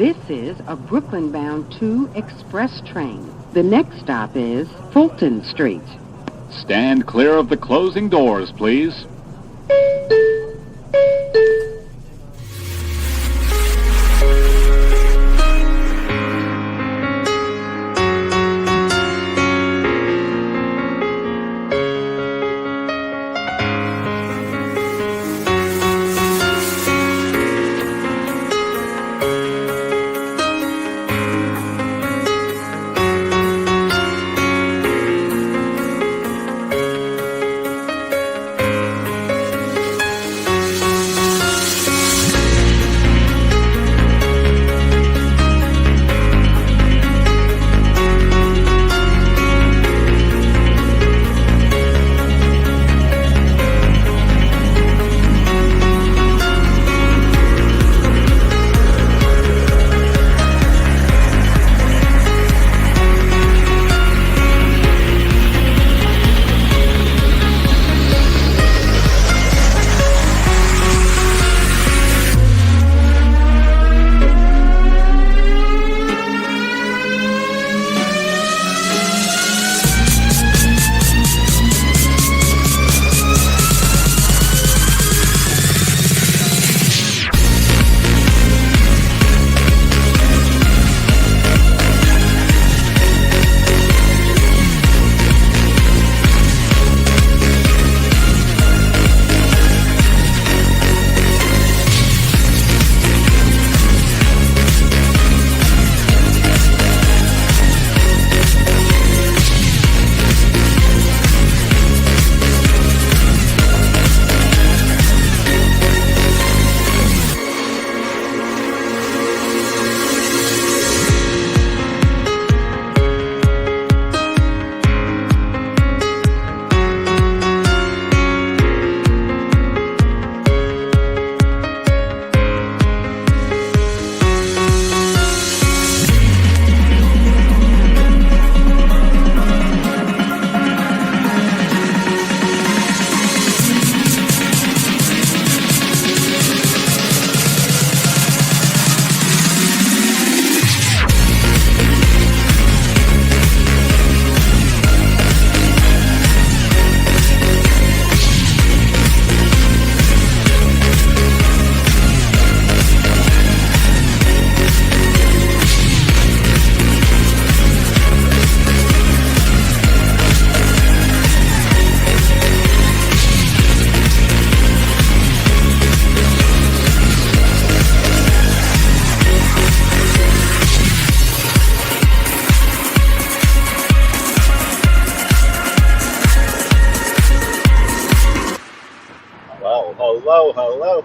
This is a Brooklyn-bound 2 express train. The next stop is Fulton Street. Stand clear of the closing doors, please.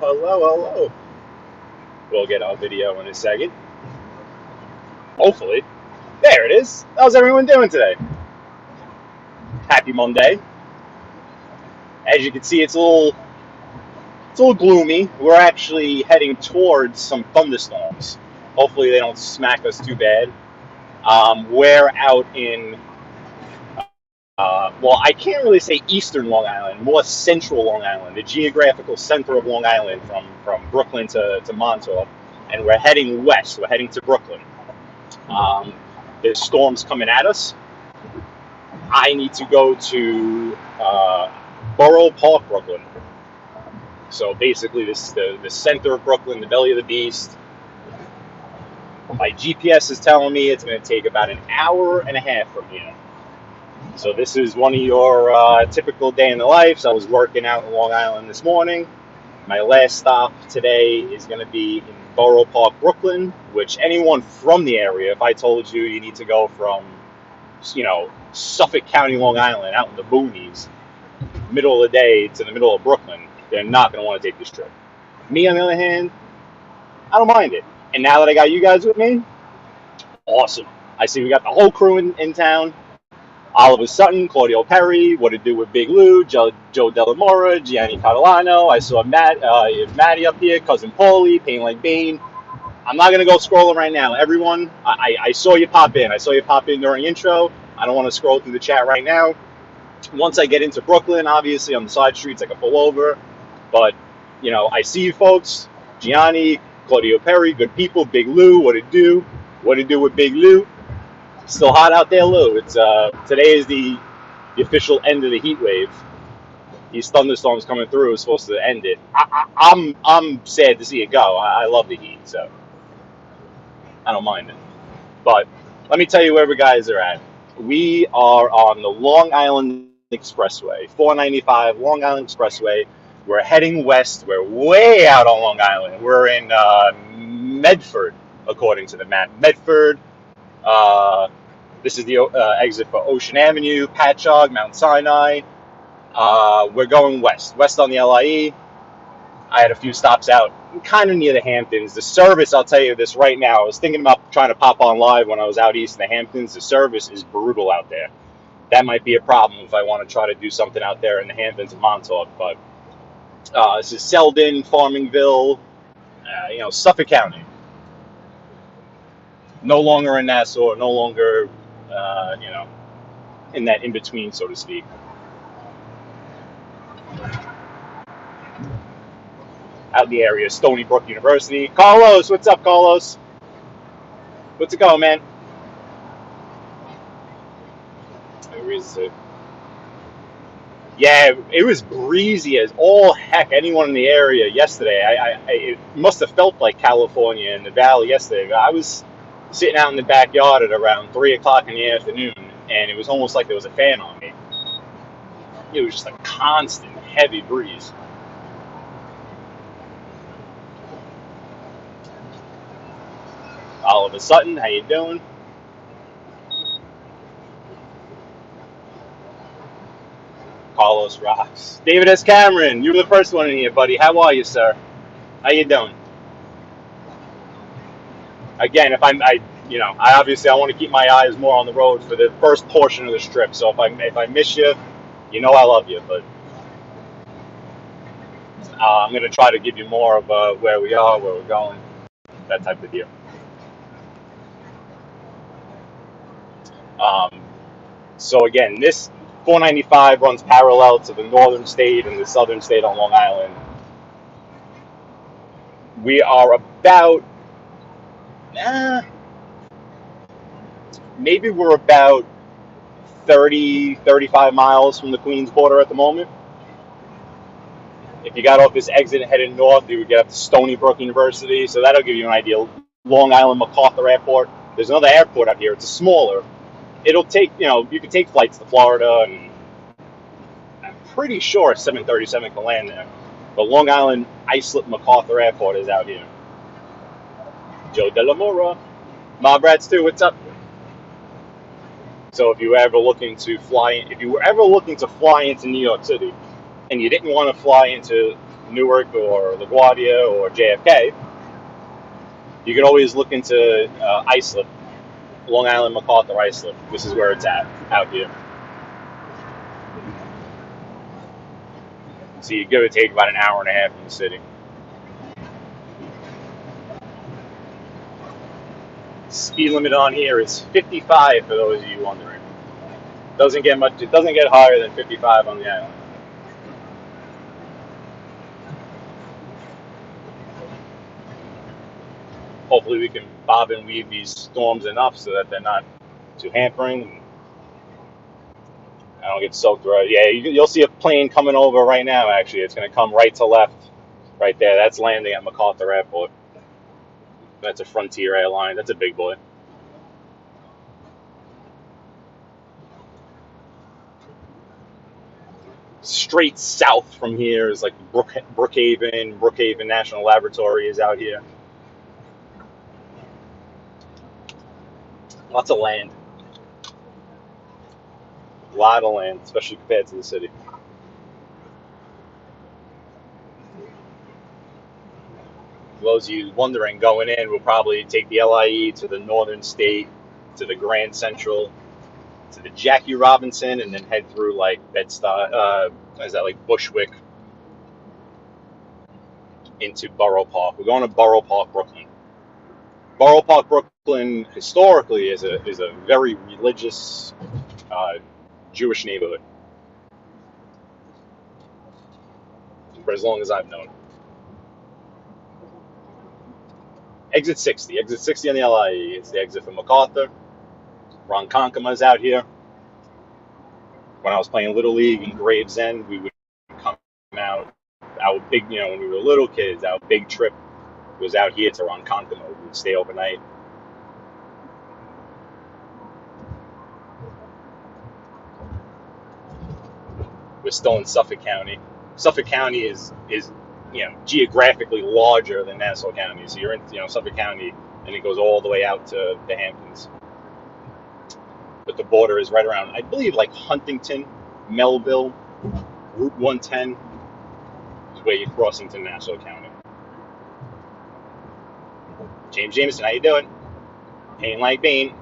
Hello. We'll get our video in a second. Hopefully. There it is. How's everyone doing today? Happy Monday. As you can see, it's a little gloomy. We're actually heading towards some thunderstorms. Hopefully they don't smack us too bad. We're out in well, I can't really say eastern Long Island, more central Long Island, the geographical center of Long Island from Brooklyn to Montauk, and we're heading west. We're heading to Brooklyn. There's storms coming at us. I need to go to Borough Park, Brooklyn. So basically, this is the center of Brooklyn, the belly of the beast. My GPS is telling me it's going to take about an hour and a half from here. So this is one of your typical day in the life. So I was working out in Long Island this morning. My last stop today is going to be in Borough Park, Brooklyn, which anyone from the area, if I told you you need to go from, Suffolk County, Long Island, out in the boonies, middle of the day to the middle of Brooklyn, they're not going to want to take this trip. Me, on the other hand, I don't mind it. And now that I got you guys with me, awesome. I see we got the whole crew in town. Oliver Sutton, Claudio Perry, What to Do with Big Lou, Joe Delamora, Gianni Catalano. I saw Maddie up here, Cousin Paulie, Pain Like Bane. I'm not going to go scrolling right now. Everyone, I saw you pop in. I saw you pop in during the intro. I don't want to scroll through the chat right now. Once I get into Brooklyn, obviously, on the side streets, I can pull over. But, I see you folks. Gianni, Claudio Perry, good people. Big Lou, what it do? What it do with Big Lou? Still hot out there, Lou. It's today is the official end of the heat wave. These thunderstorms coming through is supposed to end it. I'm sad to see it go. I love the heat, so I don't mind it. But let me tell you where we guys are at. We are on the Long Island Expressway, 495 Long Island Expressway. We're heading west. We're way out on Long Island. We're in Medford, according to the map. Medford. This is the exit for Ocean Avenue, Patchogue, Mount Sinai. We're going west on the LIE. I had a few stops out kind of near the Hamptons. The service, I'll tell you this right now, I was thinking about trying to pop on live when I was out east in the Hamptons. The service is brutal out there. That might be a problem if I want to try to do something out there in the Hamptons of Montauk. But this is Selden, Farmingville, Suffolk County. No longer in Nassau, no longer, in that in-between, so to speak. Out in the area, Stony Brook University. Carlos, what's up, Carlos? What's it going, man? Yeah, it was breezy as all heck. Anyone in the area yesterday, it must have felt like California in the valley yesterday. I was sitting out in the backyard at around 3 o'clock in the afternoon, and it was almost like there was a fan on me. It was just a constant, heavy breeze. Oliver Sutton, how you doing? Carlos rocks. David S. Cameron, you were the first one in here, buddy. How are you, sir? How you doing? Again, if I obviously I want to keep my eyes more on the road for the first portion of this trip. So if I miss you, you know I love you. But I'm gonna try to give you more of where we are, where we're going, that type of deal. So again, this 495 runs parallel to the northern state and the southern state on Long Island. We are about, maybe we're about 30, 35 miles from the Queens border at the moment. If you got off this exit and headed north, you would get up to Stony Brook University. So that'll give you an idea. Long Island MacArthur Airport. There's another airport up here. It's smaller. It'll take, you can take flights to Florida, and I'm pretty sure 737 can land there. But Long Island Islip MacArthur Airport is out here. Joe De La Mora. Mob Rats too, what's up? So if you were ever looking to fly into New York City, and you didn't want to fly into Newark or LaGuardia or JFK, you can always look into Islip, Long Island MacArthur Islip. This is where it's at, out here. So you give or take about an hour and a half from the city. Speed limit on here is 55 for those of you wondering. It doesn't get higher than 55 on the island. Hopefully we can bob and weave these storms enough so that they're not too hampering. I don't get soaked right. Yeah, you'll see a plane coming over right now, actually. It's going to come right to left. Right there. That's landing at MacArthur Airport. That's a Frontier airline. That's a big boy. Straight south from here is like Brookhaven. Brookhaven National Laboratory is out here. Lots of land. A lot of land, especially compared to the city. For those of you wondering, going in, we'll probably take the LIE to the northern state, to the Grand Central, to the Jackie Robinson, and then head through like Bed-Stuy, like Bushwick, into Borough Park. We're going to Borough Park, Brooklyn. Borough Park, Brooklyn, historically is a very religious Jewish neighborhood, for as long as I've known. Exit 60. Exit 60 on the LIE. It's the exit from MacArthur. Ronkonkoma out here. When I was playing Little League in Gravesend, we would come out. Our big, when we were little kids, our big trip was out here to Ronkonkoma. We would stay overnight. We're still in Suffolk County. Suffolk County is geographically larger than Nassau County. So you're in Suffolk County, and it goes all the way out to the Hamptons. But the border is right around, I believe, like Huntington, Melville, Route 110 is where you cross into Nassau County. James Jameson, how you doing? Ain't like Bane.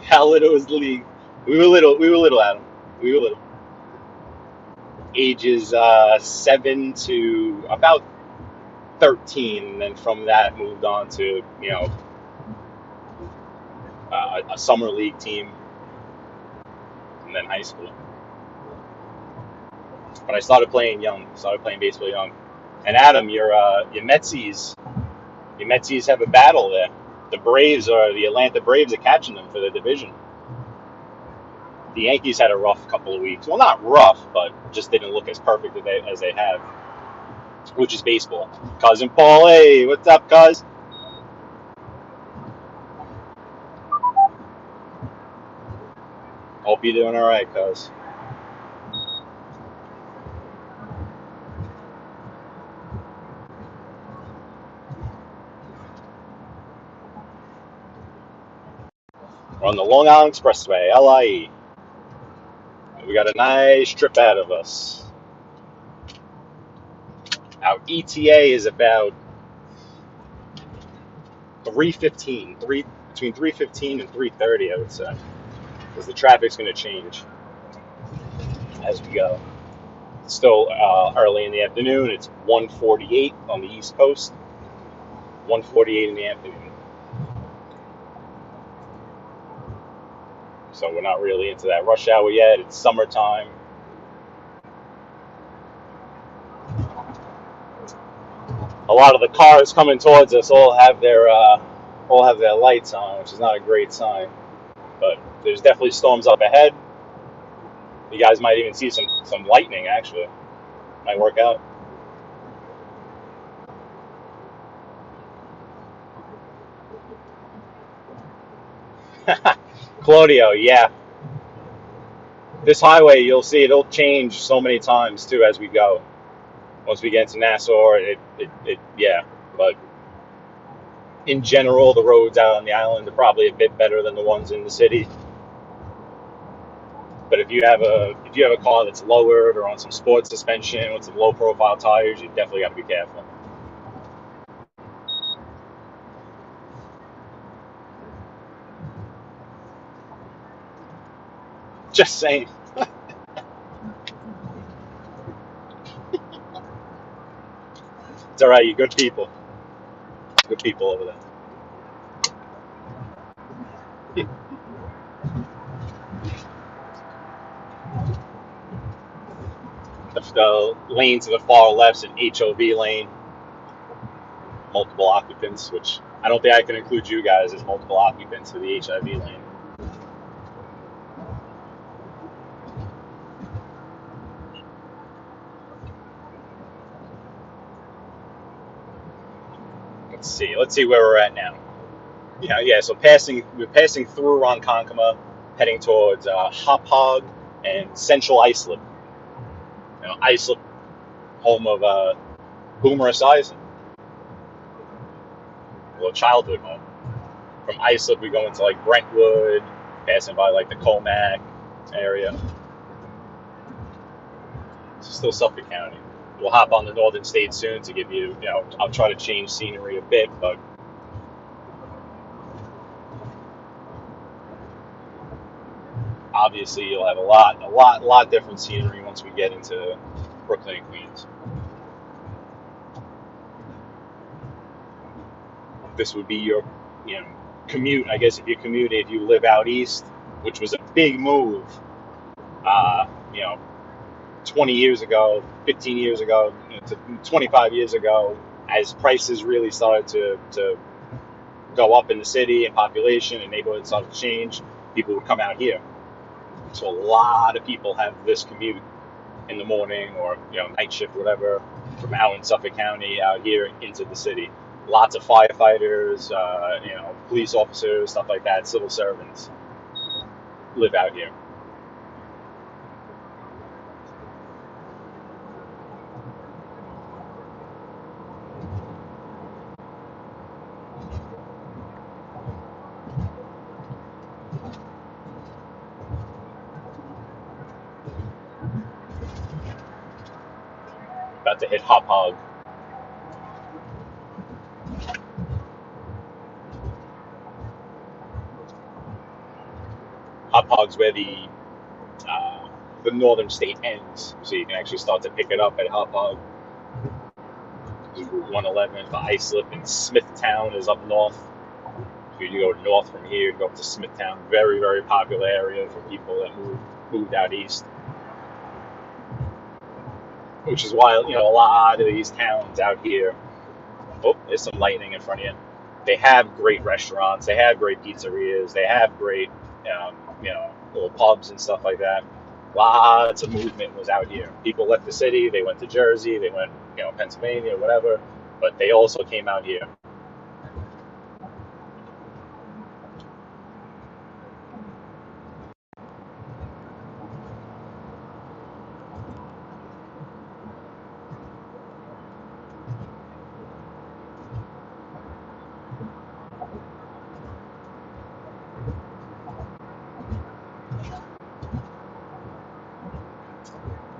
How little was the league? We were little, Adam. We were little. Ages 7 to about 13, and then from that moved on to a summer league team, and then high school. But I started playing young. Started playing baseball young. And Adam, your Metsies have a battle there. The Atlanta Braves are catching them for the division. The Yankees had a rough couple of weeks. Well, not rough, but just didn't look as perfect as they have, which is baseball. Cousin Paul, hey, what's up, cuz? Hope you're doing all right, cuz. We're on the Long Island Expressway, LIE. We got a nice trip ahead of us. Our ETA is about 3:15, between 3:15 and 3:30, I would say, because the traffic's going to change as we go. It's still early in the afternoon. It's 1:48 on the East Coast. 1:48 in the afternoon. So we're not really into that rush hour yet. It's summertime. A lot of the cars coming towards us all have their lights on, which is not a great sign. But there's definitely storms up ahead. You guys might even see some lightning, actually. Might work out. Claudio, yeah. This highway, you'll see it'll change so many times too as we go. Once we get into Nassau, yeah. But in general, the roads out on the island are probably a bit better than the ones in the city. But if you have a car that's lowered or on some sports suspension with some low profile tires, you definitely got to be careful. Just saying. It's all right. You're good people. Good people over there. The lane to the far left's an HOV lane, multiple occupants, which I don't think I can include you guys as multiple occupants for the HIV lane. Let's see where we're at now. Yeah. So we're passing through Ronkonkoma, heading towards Hauppauge and Central Islip. Islip, home of Boomer Esiason, a little childhood home. From Islip, we go into like Brentwood, passing by like the Comac area. It's still Suffolk County. We'll hop on the Northern State soon to give you, I'll try to change scenery a bit, but obviously you'll have a lot different scenery once we get into Brooklyn and Queens. This would be your, commute, I guess, if you live out east, which was a big move, 20 years ago, 15 years ago, to 25 years ago, as prices really started to go up in the city and population and neighborhoods started to change, people would come out here. So a lot of people have this commute in the morning or night shift, whatever, from out in Suffolk County out here into the city. Lots of firefighters, police officers, stuff like that, civil servants live out here. About to hit Hop Hog. Hop Hog's where the northern state ends, so you can actually start to pick it up at Hop Hog. 111 for Islip, and Smithtown is up north. So you go north from here, you go up to Smithtown. Very, very popular area for people that moved out east. Which is why, a lot of these towns out here, oh, there's some lightning in front of you. They have great restaurants, they have great pizzerias, they have great, little pubs and stuff like that. Lots of movement was out here. People left the city, they went to Jersey, they went, Pennsylvania, whatever, but they also came out here.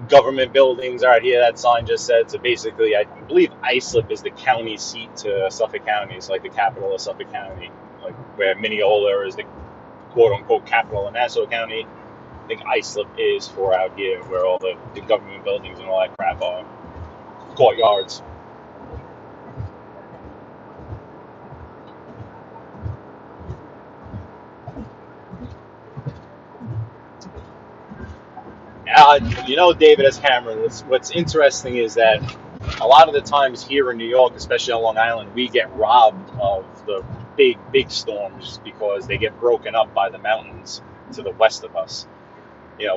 Government buildings are out here, that sign just said. So basically, I believe Islip is the county seat to Suffolk County. It's like the capital of Suffolk County, like where Mineola is the quote-unquote capital of Nassau County. I think Islip is for out here, where all the government buildings and all that crap are. Courtyards. David S. Cameron, what's interesting is that a lot of the times here in New York, especially on Long Island, we get robbed of the big storms because they get broken up by the mountains to the west of us.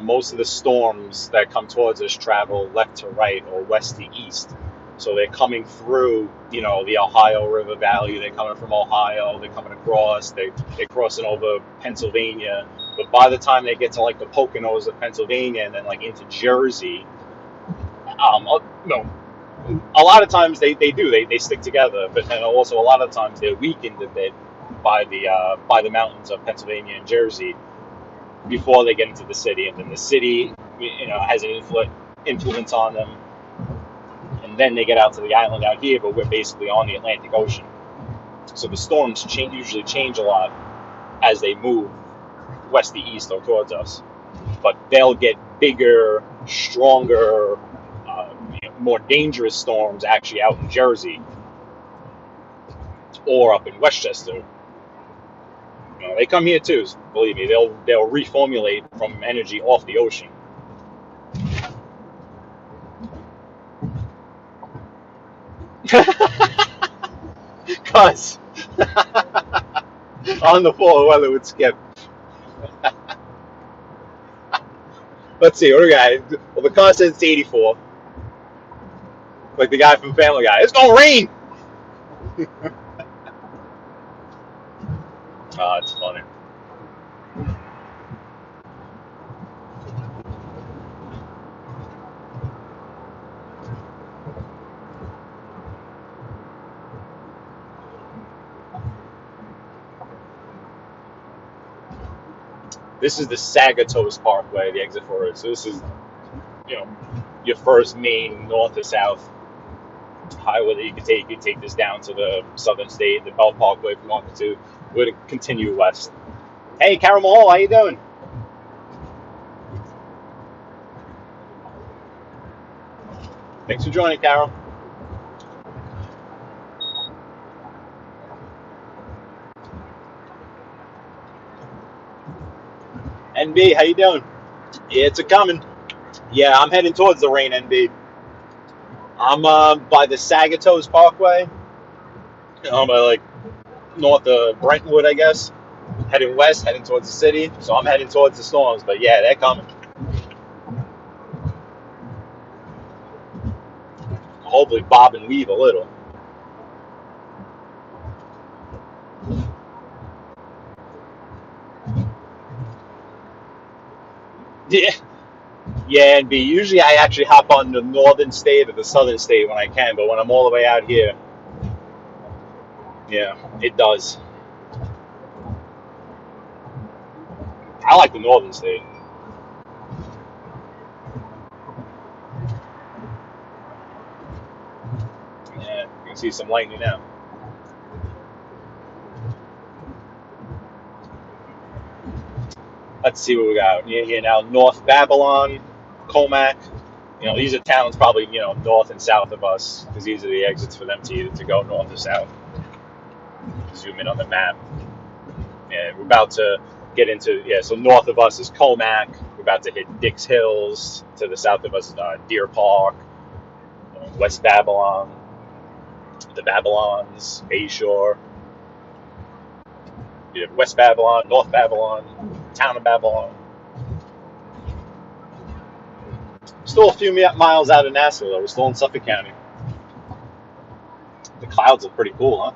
Most of the storms that come towards us travel left to right or west to east. So they're coming through, the Ohio River Valley. They're coming from Ohio. They're coming across. They're crossing over Pennsylvania. But by the time they get to like the Poconos of Pennsylvania and then like into Jersey, a lot of times they stick together. But then also a lot of times they're weakened a bit by the mountains of Pennsylvania and Jersey before they get into the city, and then the city has an influence on them, and then they get out to the island out here, but we're basically on the Atlantic Ocean, so the storms usually change a lot as they move west to east or towards us, but they'll get bigger, stronger, more dangerous storms actually out in Jersey or up in Westchester. They come here too, believe me. They'll reformulate from energy off the ocean. Cause on the floor, weather would skip. Let's see, what do we got? Well, the car says it's 84. Like the guy from Family Guy. It's gonna rain! Oh, it's funny. This is the Sagatos Parkway, the exit for it. So this is, your first main north to south highway that you could take. You could take this down to the southern state, the Belt Parkway if you wanted to. We're going to continue west. Hey, Carol Mahal, how you doing? Thanks for joining, Carol. NB, how you doing? Yeah, it's a coming. Yeah, I'm heading towards the rain, NB. I'm by the Sagatows Parkway. By like north of Brentwood, I guess. Heading west, heading towards the city. So I'm heading towards the storms. But yeah, they're coming. Hopefully bob and weave a little. Yeah. Yeah, and B. Usually I actually hop on the northern state or the southern state when I can, but when I'm all the way out here, yeah, it does. I like the northern state. Yeah, you can see some lightning now. Let's see what we got here now. North Babylon, Comac. These are towns probably north and south of us because these are the exits for them to go north or south. Zoom in on the map. And we're about to get into so north of us is Comac. We're about to hit Dix Hills. To the south of us is Deer Park, West Babylon, the Babylons, Bayshore. You have West Babylon, North Babylon, town of Babylon. Still a few miles out of Nashville, though. We're still in Suffolk County. The clouds look pretty cool, huh?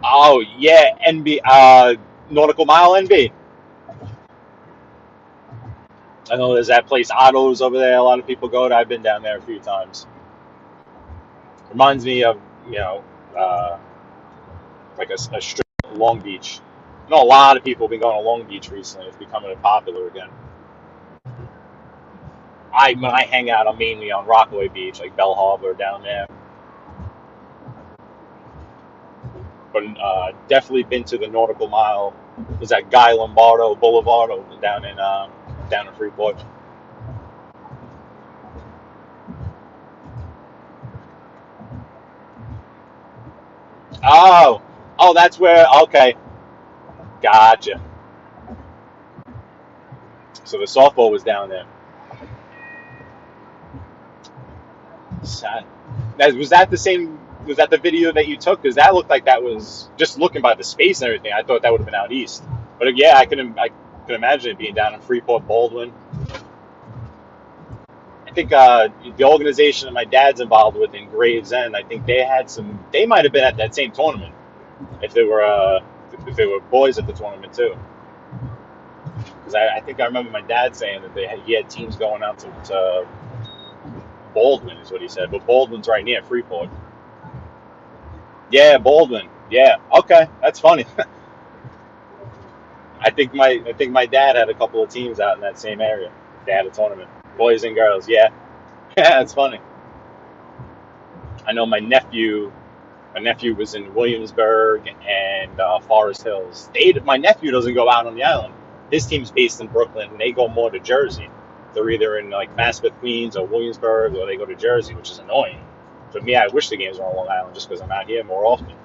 Oh, yeah, NB, Nautical Mile NB. I know there's that place, Otto's over there. A lot of people go to. I've been down there a few times. Reminds me of, like a strip of Long Beach. I know a lot of people have been going to Long Beach recently. It's becoming popular again. When I hang out, I'm mainly on Rockaway Beach, like Bell Harbor down there. But definitely been to the Nautical Mile. Was that Guy Lombardo Boulevard down in Freeport? Oh, that's where. Okay, gotcha. So the softball was down there. Sad. Was that the same? Was that the video that you took? Because that looked like that was just looking by the space and everything. I thought that would have been out east. But yeah, I can imagine it being down in Freeport, Baldwin. I think the organization that my dad's involved with in Gravesend, I think they had some. They might have been at that same tournament if they were boys at the tournament too. Because I think I remember my dad saying that he had teams going out to Baldwin is what he said, but Baldwin's right near Freeport. Yeah, Baldwin. Yeah, okay, that's funny. I think my dad had a couple of teams out in that same area. They had a tournament, boys and girls. Yeah, yeah, it's funny. I know my nephew was in Williamsburg and Forest Hills. My nephew doesn't go out on the island. His team's based in Brooklyn, and they go more to Jersey. They're either in like Maspeth, Queens, or Williamsburg, or they go to Jersey, which is annoying. For me, I wish the games were on Long Island just because I'm out here more often.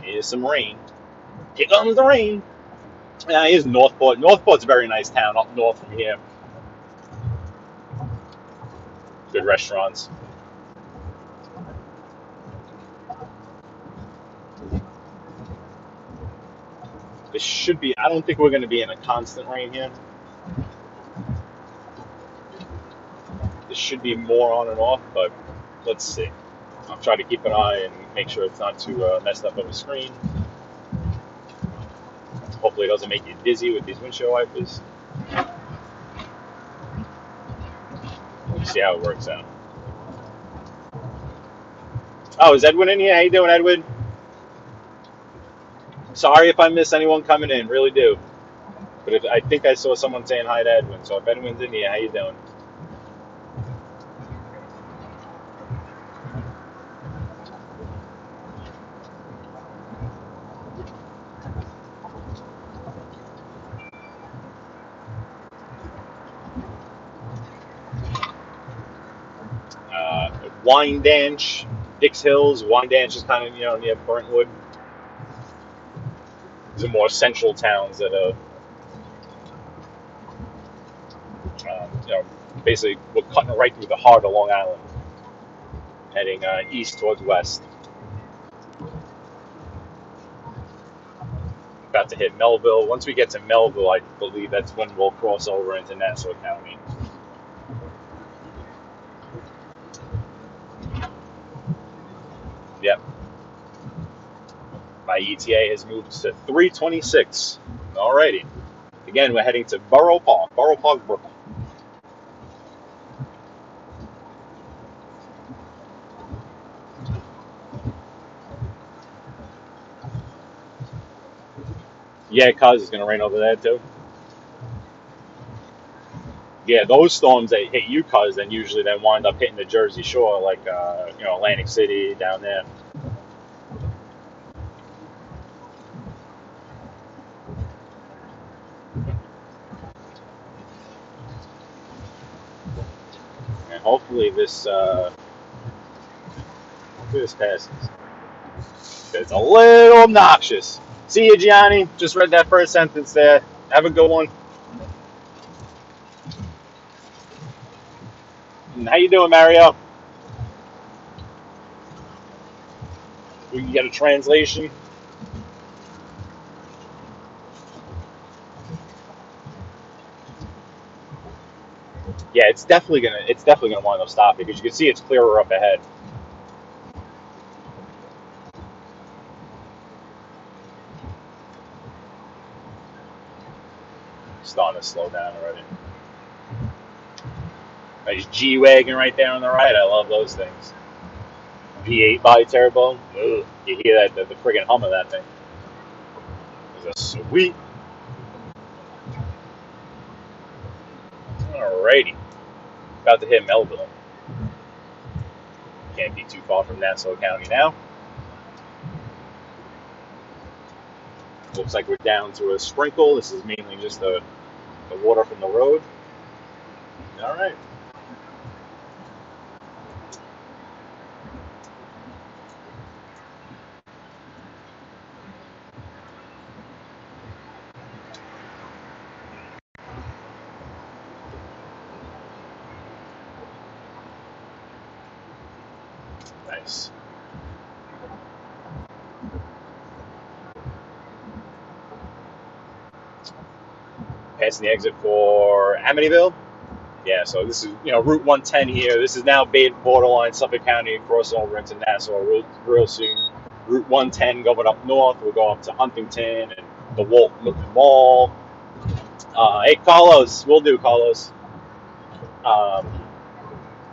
Here's some rain. Here comes the rain. Here's Northport. Northport's a very nice town up north from here. Good restaurants. This should be, I don't think we're going to be in a constant rain here. This should be more on and off, but let's see. I'll try to keep an eye and make sure it's not too messed up on the screen. Hopefully it doesn't make you dizzy with these windshield wipers. Let's see how it works out. Oh, is Edwin in here? How you doing, Edwin? Sorry if I miss anyone coming in, really do. But I think I saw someone saying hi to Edwin, so if Edwin's in here, how you doing? Wyandanch, Dix Hills. Wyandanch is kind of near Brentwood. These are more central towns that Basically we're cutting right through the heart of Long Island, heading east towards west. About to hit Melville. Once we get to Melville, I believe that's when we'll cross over into Nassau County. Yep. My ETA has moved to 326. Alrighty. Again, we're heading to Borough Park, Brooklyn. Yeah, cuz it's gonna rain over there too. Yeah, those storms that hit you, cuz then usually then wind up hitting the Jersey Shore, like Atlantic City down there. And hopefully this passes. It's a little obnoxious. See you, Gianni. Just read that first sentence there. Have a good one. And how you doing, Mario? We can get a translation. Yeah, it's definitely gonna wind up stopping because you can see it's clearer up ahead. Starting to slow down already. Nice G-Wagon right there on the right. I love those things. V8 bi-turbo. Ugh. You hear that the friggin' hum of that thing. It's a sweet. Alrighty. About to hit Melville. Can't be too far from Nassau County now. Looks like we're down to a sprinkle. This is mainly just the water from the road. Alright. Nice. Passing the exit for Amityville. Yeah, so this is Route 110 here. This is now borderline Suffolk County, crossing over into Nassau real soon. Route 110 going up north. We'll go up to Huntington and the Walton Mall. Hey, Carlos, we'll do Carlos.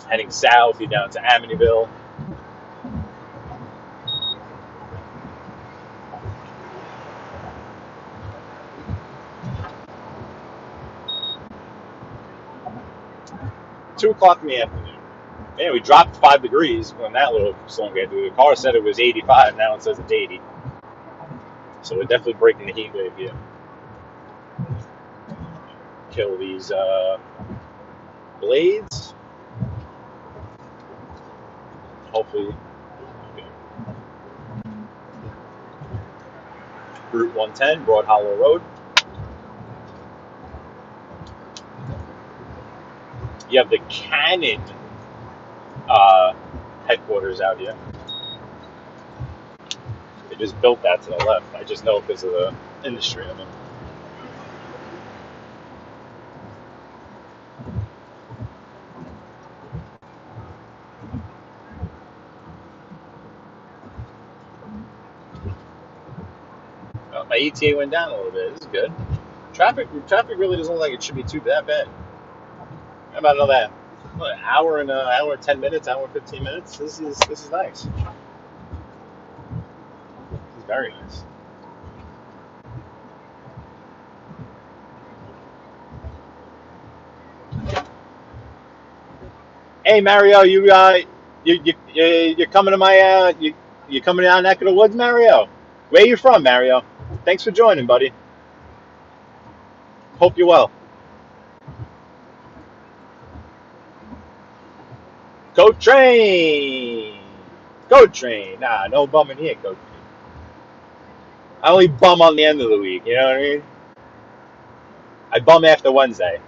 Heading south, you're down to Amityville. Two o'clock in the afternoon. Yeah, we dropped 5 degrees when that little storm got through. The car said it was 85. Now it says it's 80. So we're definitely breaking the heat wave here. Kill these blades. Hopefully. Okay. Route 110, Broad Hollow Road. You have the Canon headquarters out here. They just built that to the left. I just know because of the industry. I mean. Well, my ETA went down a little bit. This is good. Traffic really doesn't look like it should be too that bad. How about another hour and 10 minutes, hour and 15 minutes? This is nice. This is very nice. Hey Mario, you coming to my you coming down neck of the woods, Mario? Where you from, Mario? Thanks for joining, buddy. Hope you're well. Go train! Go train! Nah, no bumming here, go train. I only bum on the end of the week, you know what I mean? I bum after Wednesday.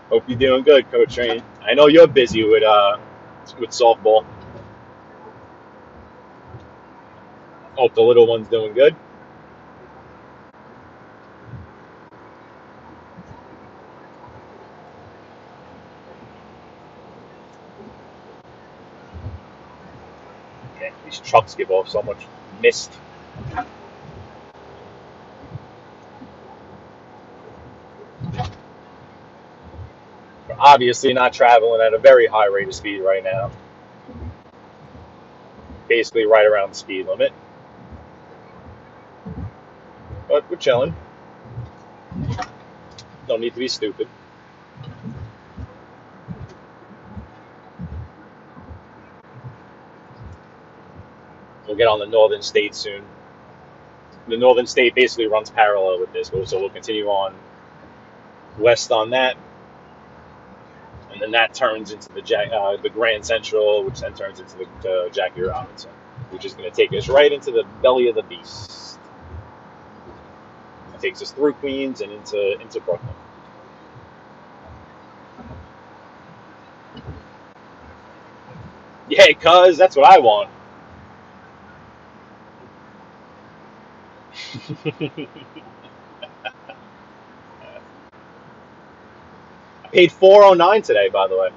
Hope you're doing good, Coach Train. I know you're busy with softball. Hope the little one's doing good. Man, these trucks give off so much mist. We're obviously not traveling at a very high rate of speed right now. Basically right around the speed limit. But we're chilling. Don't need to be stupid. We'll get on the Northern State soon. The Northern State basically runs parallel with this, so we'll continue on west on that, and then that turns into the Grand Central, which then turns into the Jackie Robinson, which is going to take us right into the belly of the beast. It takes us through Queens and into Brooklyn. Yeah, cuz that's what I want. I paid $4.09 today, by the way,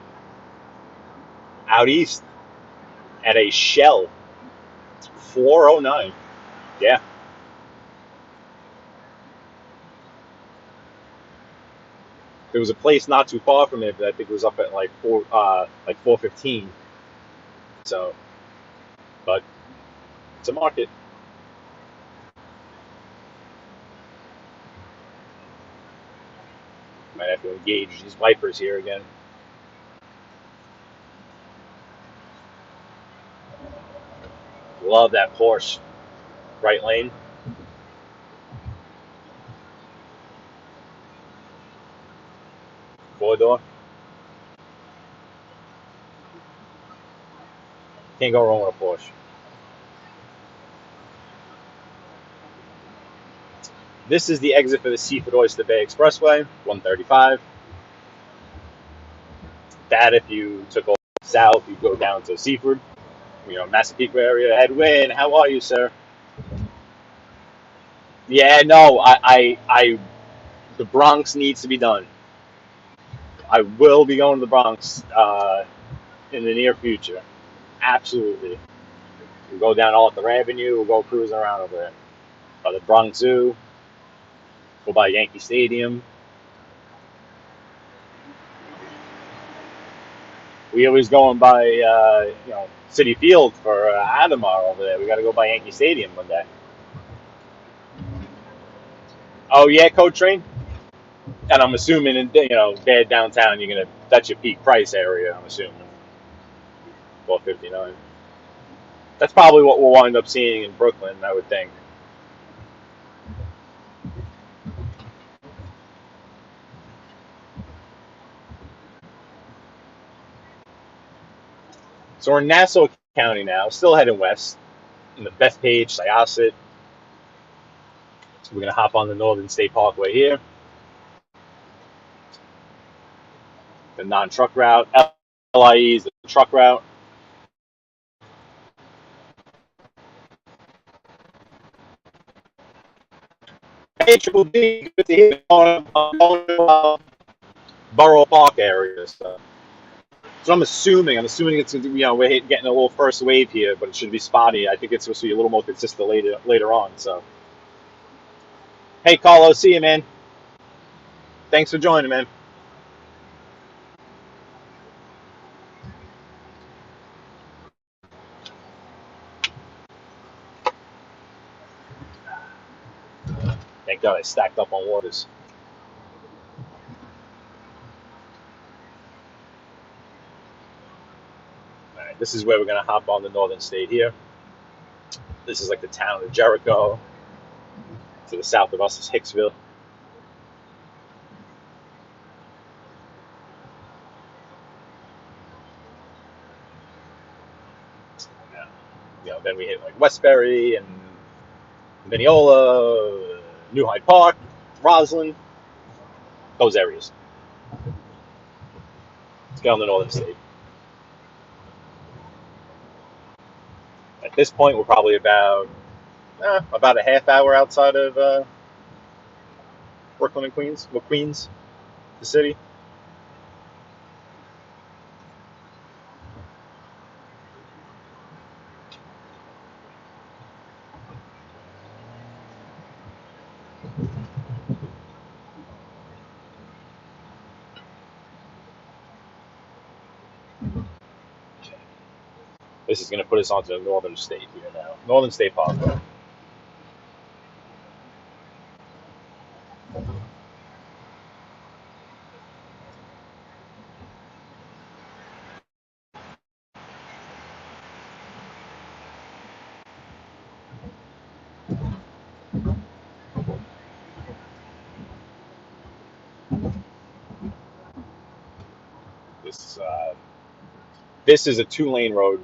out east at a Shell. $4.09. Yeah. There was a place not too far from it, but I think it was up at like 4.15. So, but it's a market. Might have to engage these wipers here again. Love that Porsche. Right lane. Four door. Can't go wrong with a Porsche. This is the exit for the Seaford Oyster Bay Expressway, 135. That if you took off south, you go down to Seaford, Massapequa area. Edwin, how are you, sir? Yeah, no, the Bronx needs to be done. I will be going to the Bronx in the near future. Absolutely. We'll go down Arthur Avenue. We'll go cruising around over there. By the Bronx Zoo. Go by Yankee Stadium. We always going by, City Field for Adamar over there. We got to go by Yankee Stadium one day. Oh yeah, Coach Train. And I'm assuming in bad downtown, that's your peak price area. I'm assuming 12.59. That's probably what we'll wind up seeing in Brooklyn, I would think. So we're in Nassau County now, still heading west. In the Bethpage, Syosset. So we're gonna hop on the Northern State Parkway here. The non-truck route. LIE is the truck route. Hey, Triple D, good to hear you on Borough Park area. So I'm assuming it's we're getting a little first wave here, but it should be spotty. I think it's supposed to be a little more consistent later on. So, hey, Carlos, see you, man. Thanks for joining, man. Thank God I stacked up on waters. All right, this is where we're gonna hop on the Northern State here. This is like the town of Jericho. To the south of us is Hicksville. Then we hit like Westbury and Mineola, New Hyde Park, Roslyn, those areas. Let's get on the northern state. At this point, we're probably about a half hour outside of Brooklyn and Queens. Well, Queens, the city. This is going to put us onto the northern state here now. Northern State Parkway. This is a two-lane road,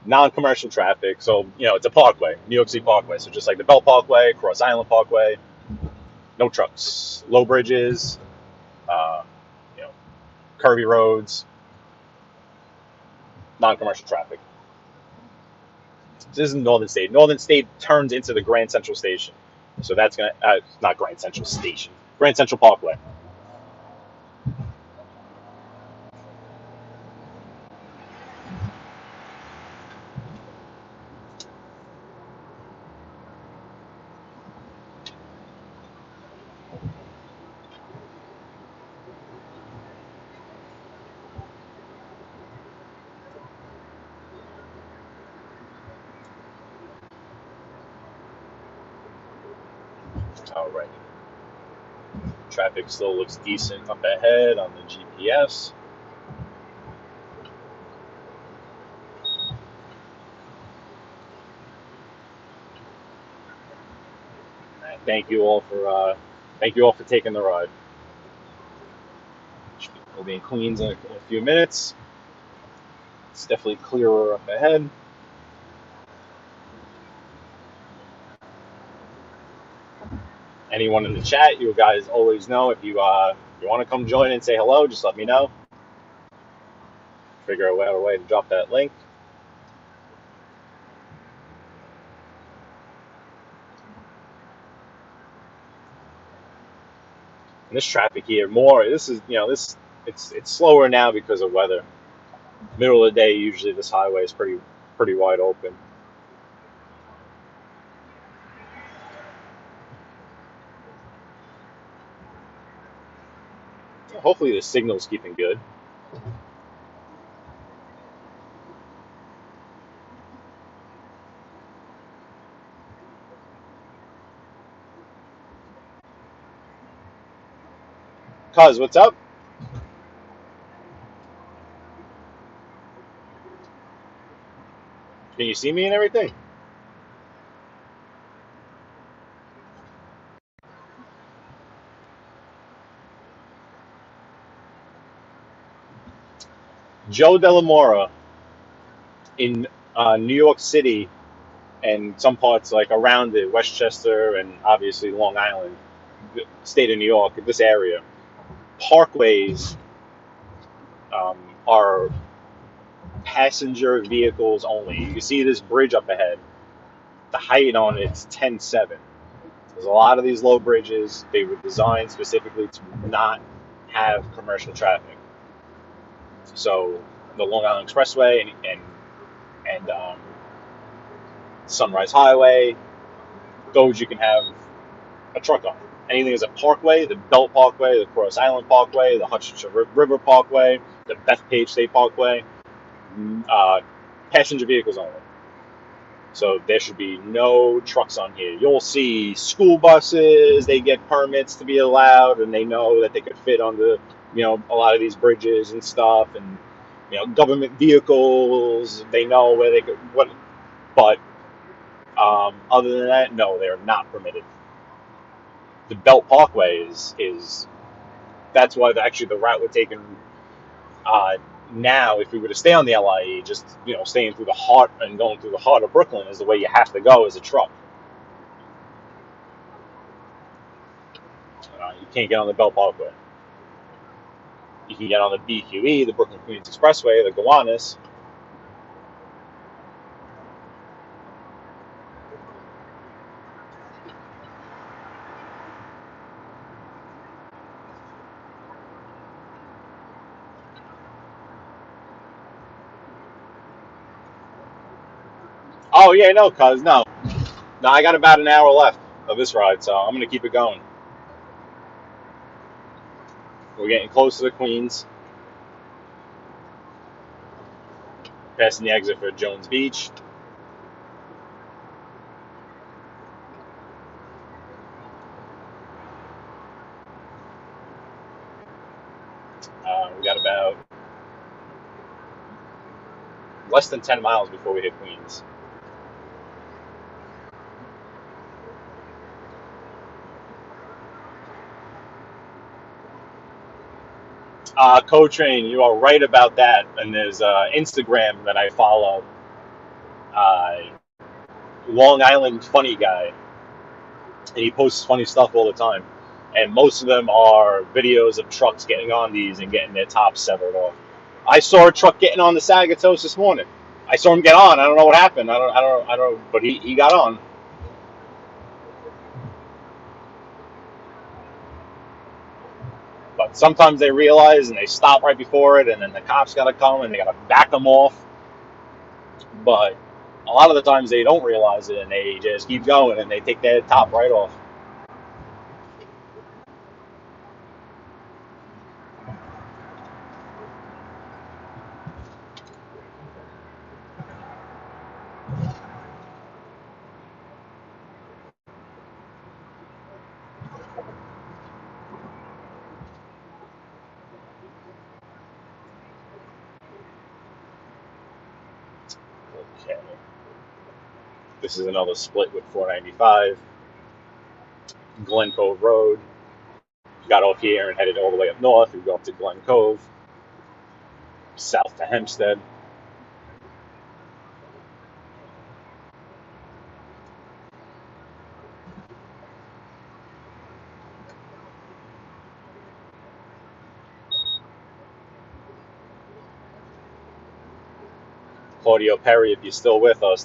non-commercial traffic. So it's a parkway, New York City Parkway. So just like the Belt Parkway, Cross Island Parkway, no trucks, low bridges, uh, you know, curvy roads, non-commercial traffic. This is Northern State. Northern State turns into the Grand Central Station. So that's going to, not Grand Central Station, Grand Central Parkway. All right. Traffic still looks decent up ahead on the GPS. And thank you all for taking the ride. We'll be in Queens in a few minutes. It's definitely clearer up ahead. Anyone in the chat, you guys always know if you want to come join and say hello, just let me know. Figure out a way to drop that link. And this traffic here, it's slower now because of weather. Middle of the day, usually this highway is pretty wide open. Hopefully the signal's keeping good. Cuz, what's up? Can you see me and everything? Joe Delamora in New York City and some parts like around it, Westchester and obviously Long Island, the state of New York, this area, parkways are passenger vehicles only. You can see this bridge up ahead. The height on it's 10.7. There's a lot of these low bridges. They were designed specifically to not have commercial traffic. So the Long Island Expressway and Sunrise Highway, those you can have a truck on. Anything is a parkway, the Belt Parkway, the Cross Island Parkway, the Hudson River Parkway, the Bethpage State Parkway, passenger vehicles only. So there should be no trucks on here. You'll see school buses, they get permits to be allowed, and they know that they could fit on a lot of these bridges and stuff, and, government vehicles, they know where they could, but other than that, no, they're not permitted. The Belt Parkway is that's why actually the route we're taking now, if we were to stay on the LIE, just staying through the heart and going through the heart of Brooklyn is the way you have to go as a truck. can't get on the Belt Parkway. You can get on the BQE, the Brooklyn Queens Expressway, the Gowanus. Oh yeah, no, cuz no, I got about an hour left of this ride, so I'm gonna keep it going. We're getting close to the Queens, passing the exit for Jones Beach. We got about less than 10 miles before we hit Queens. Co-train, you are right about that. And there's Instagram that I follow, uh, Long Island Funny Guy, and he posts funny stuff all the time. And most of them are videos of trucks getting on these and getting their tops severed off. I saw a truck getting on the Sagatos this morning. I saw him get on. I don't know what happened. I don't. But he got on. But sometimes they realize and they stop right before it, and then the cops got to come and they got to back them off. But a lot of the times they don't realize it and they just keep going and they take their top right off. Okay. This is another split with 495. Glen Cove Road. Got off here and headed all the way up north. We go up to Glen Cove, south to Hempstead. Claudio Perry, if you're still with us,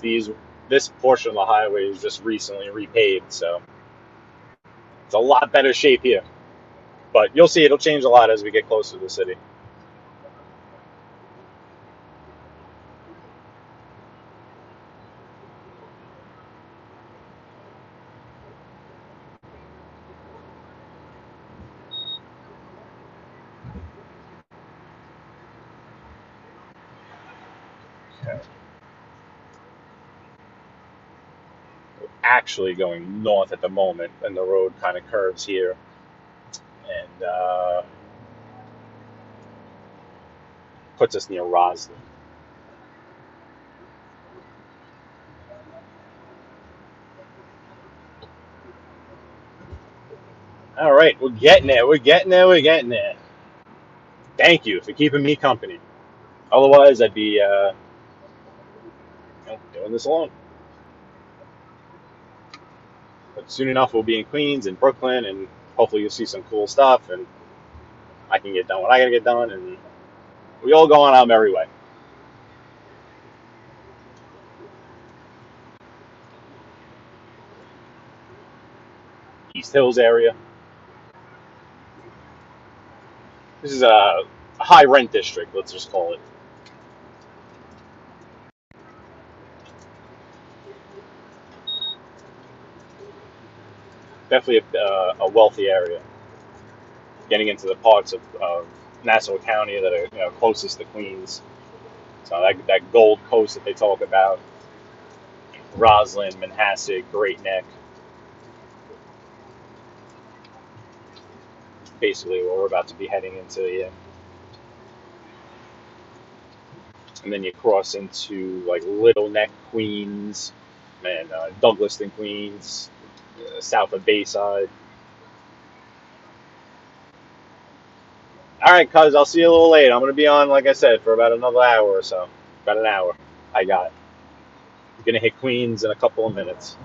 this portion of the highway is just recently repaved, so it's a lot better shape here. But you'll see it'll change a lot as we get closer to the city. Okay. We're actually going north at the moment, and the road kind of curves here, and puts us near Roslyn. All right, we're getting there. We're getting there. We're getting there. Thank you for keeping me company. Otherwise, I'd be doing this alone. But soon enough, we'll be in Queens and Brooklyn, and hopefully you'll see some cool stuff, and I can get done what I gotta get done, and we all go on our merry way. East Hills area. This is a high rent district, let's just call it. Definitely a wealthy area. Getting into the parts of Nassau County that are closest to Queens. So that Gold Coast that they talk about, Roslyn, Manhasset, Great Neck, basically what we're about to be heading into. Yeah. And then you cross into like Little Neck, Queens, and Douglaston, Queens, south of Bayside. All right, cuz I'll see you a little late. I'm gonna be on, like I said, for about another hour or so. About an hour. I got. I'm gonna hit Queens in a couple of minutes.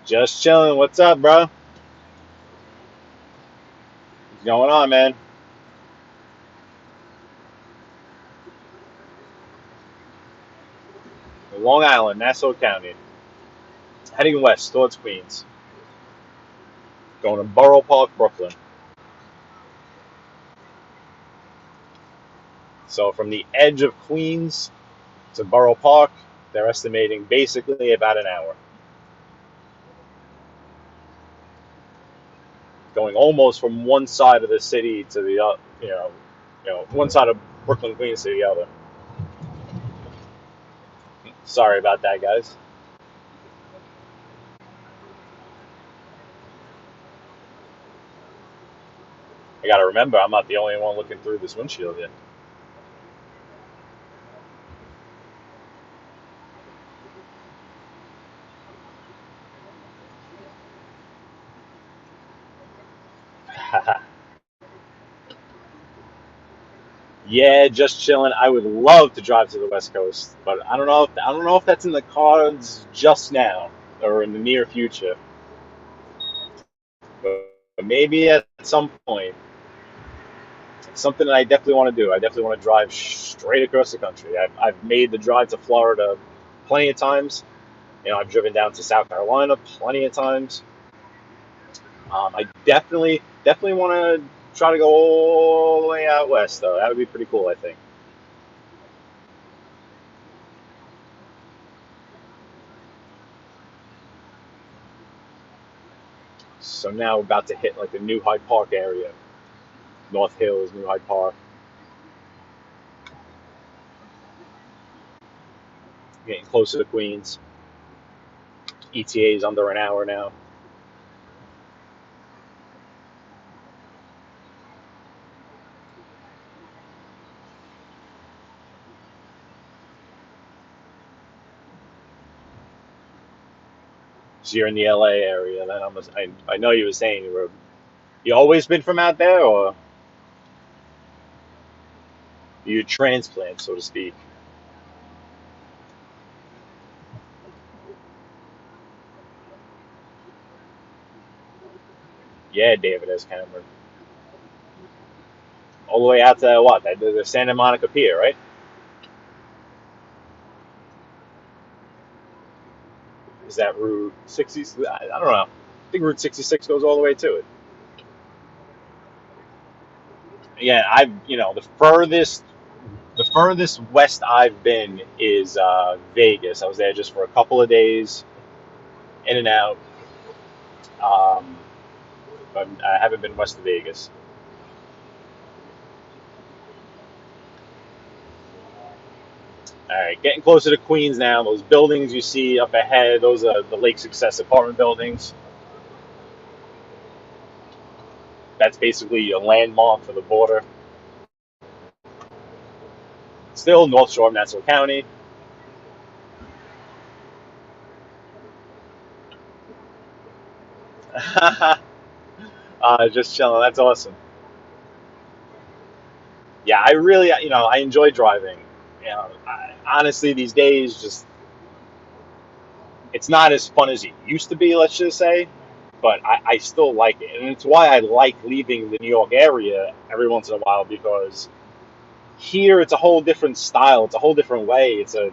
Just chilling. What's up, bro? What's going on, man? Long Island, Nassau County. Heading west towards Queens. Going to Borough Park, Brooklyn. So from the edge of Queens to Borough Park, they're estimating basically about an hour. Going almost from one side of the city to the other, one side of Brooklyn, Queens to the other. Sorry about that, guys. I gotta remember, I'm not the only one looking through this windshield yet. Yeah, just chilling. I would love to drive to the West Coast, but I don't know if that's in the cards just now or in the near future. But maybe at some point, it's something that I definitely want to do. I definitely want to drive straight across the country. I've made the drive to Florida plenty of times. I've driven down to South Carolina plenty of times. I definitely want to try to go all the way out west, though. That would be pretty cool, I think. So now we're about to hit like the New Hyde Park area, North Hills, New Hyde Park, getting closer to Queens. ETA is under an hour now. So you're in the LA area. Then I know you were saying you always been from out there, or you transplant, so to speak. Yeah, David S. Cameron. All the way out to what? The Santa Monica Pier, right? Is that Route 60? I don't know. I think Route 66 goes all the way to it. Yeah, the furthest west I've been is Vegas. I was there just for a couple of days, in and out. Um, but I haven't been west of Vegas. All right, getting closer to Queens now. Those buildings you see up ahead, those are the Lake Success apartment buildings. That's basically a landmark for the border. Still North Shore of Nassau County. Just chilling. That's awesome. Yeah, I really, I enjoy driving. Honestly, these days, just it's not as fun as it used to be. Let's just say, but I still like it, and it's why I like leaving the New York area every once in a while because here it's a whole different style. It's a whole different way. It's a,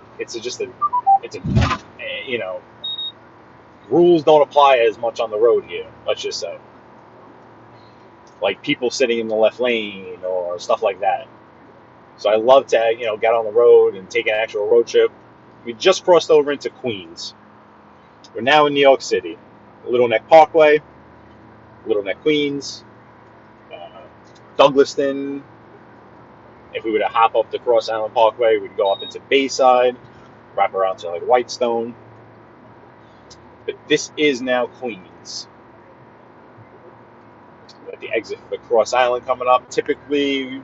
you know, rules don't apply as much on the road here. Let's just say, like people sitting in the left lane or stuff like that. So I love to, get on the road and take an actual road trip. We just crossed over into Queens. We're now in New York City. Little Neck Parkway, Little Neck, Queens, uh, Douglaston. If we were to hop up the Cross Island Parkway, we'd go up into Bayside, wrap around to like Whitestone. But this is now Queens. At the exit for the Cross Island coming up. Typically,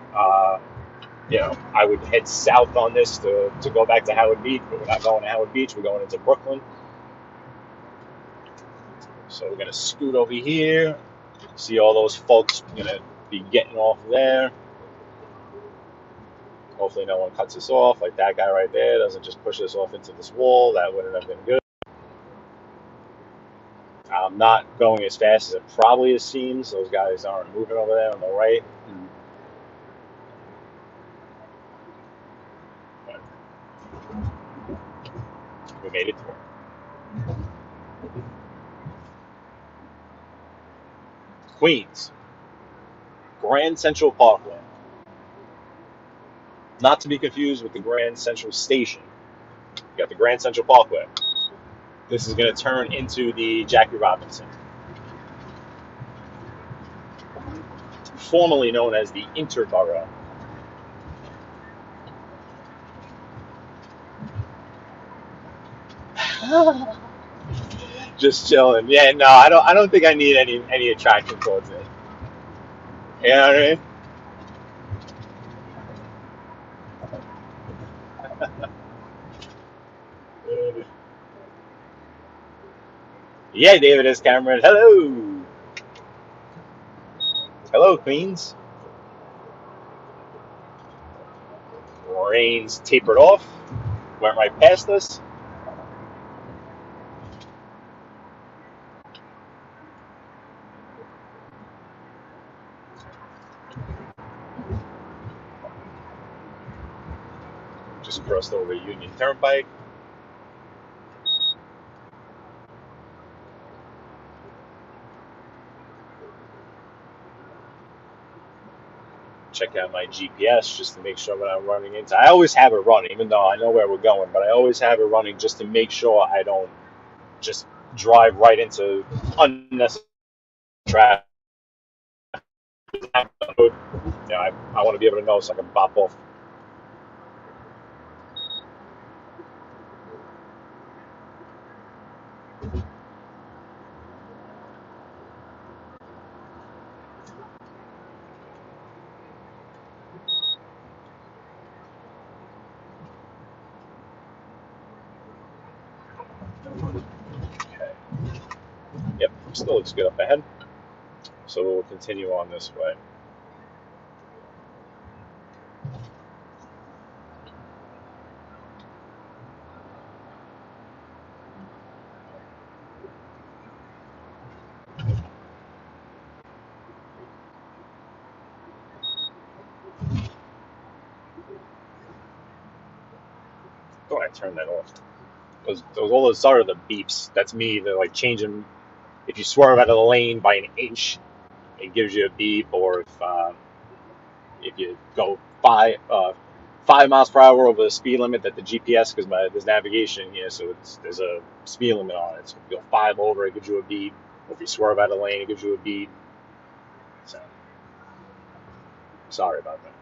I would head south on this to go back to Howard Beach, but we're not going to Howard Beach. We're going into Brooklyn. So we're going to scoot over here. See all those folks going to be getting off there. Hopefully no one cuts us off like that guy right there doesn't just push us off into this wall. That wouldn't have been good. I'm not going as fast as it probably seems. Those guys aren't moving over there on the right. But we made it through. Queens, Grand Central Parkway. Not to be confused with the Grand Central Station. You got the Grand Central Parkway. This is going to turn into the Jackie Robinson, formerly known as the Interborough. Just chilling. Yeah, no, I don't think I need any attraction towards it. You know what I mean? Yeah, David is Cameron. Hello. Hello, Queens. Rain's tapered off. Went right past us. Just crossed over Union Turnpike. Check out my GPS just to make sure what I'm running into. I always have it running, even though I know where we're going, but I always have it running just to make sure I don't just drive right into unnecessary traffic. Yeah, I want to be able to know so I can pop off. Okay. Yep, still looks good up ahead. So we'll continue on this way. Thought I turned that off. Those all those are the beeps. That's me. They're like changing. If you swerve out of the lane by an inch, it gives you a beep. Or if you go 5 miles per hour over the speed limit that the GPS, because there's navigation here, so there's a speed limit on it. So if you go 5 over, it gives you a beep. Or if you swerve out of the lane, it gives you a beep. So sorry about that.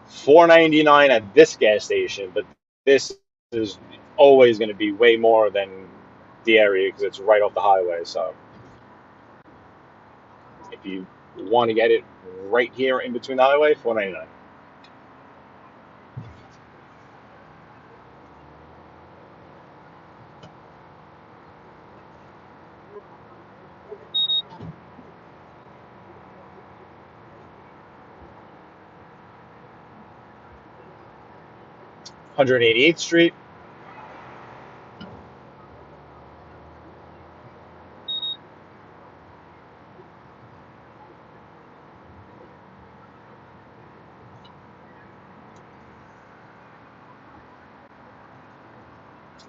4.99 at this gas station, but this is always going to be way more than the area because it's right off the highway. So if you want to get it right here in between the highway, 4.99. One 188th Street.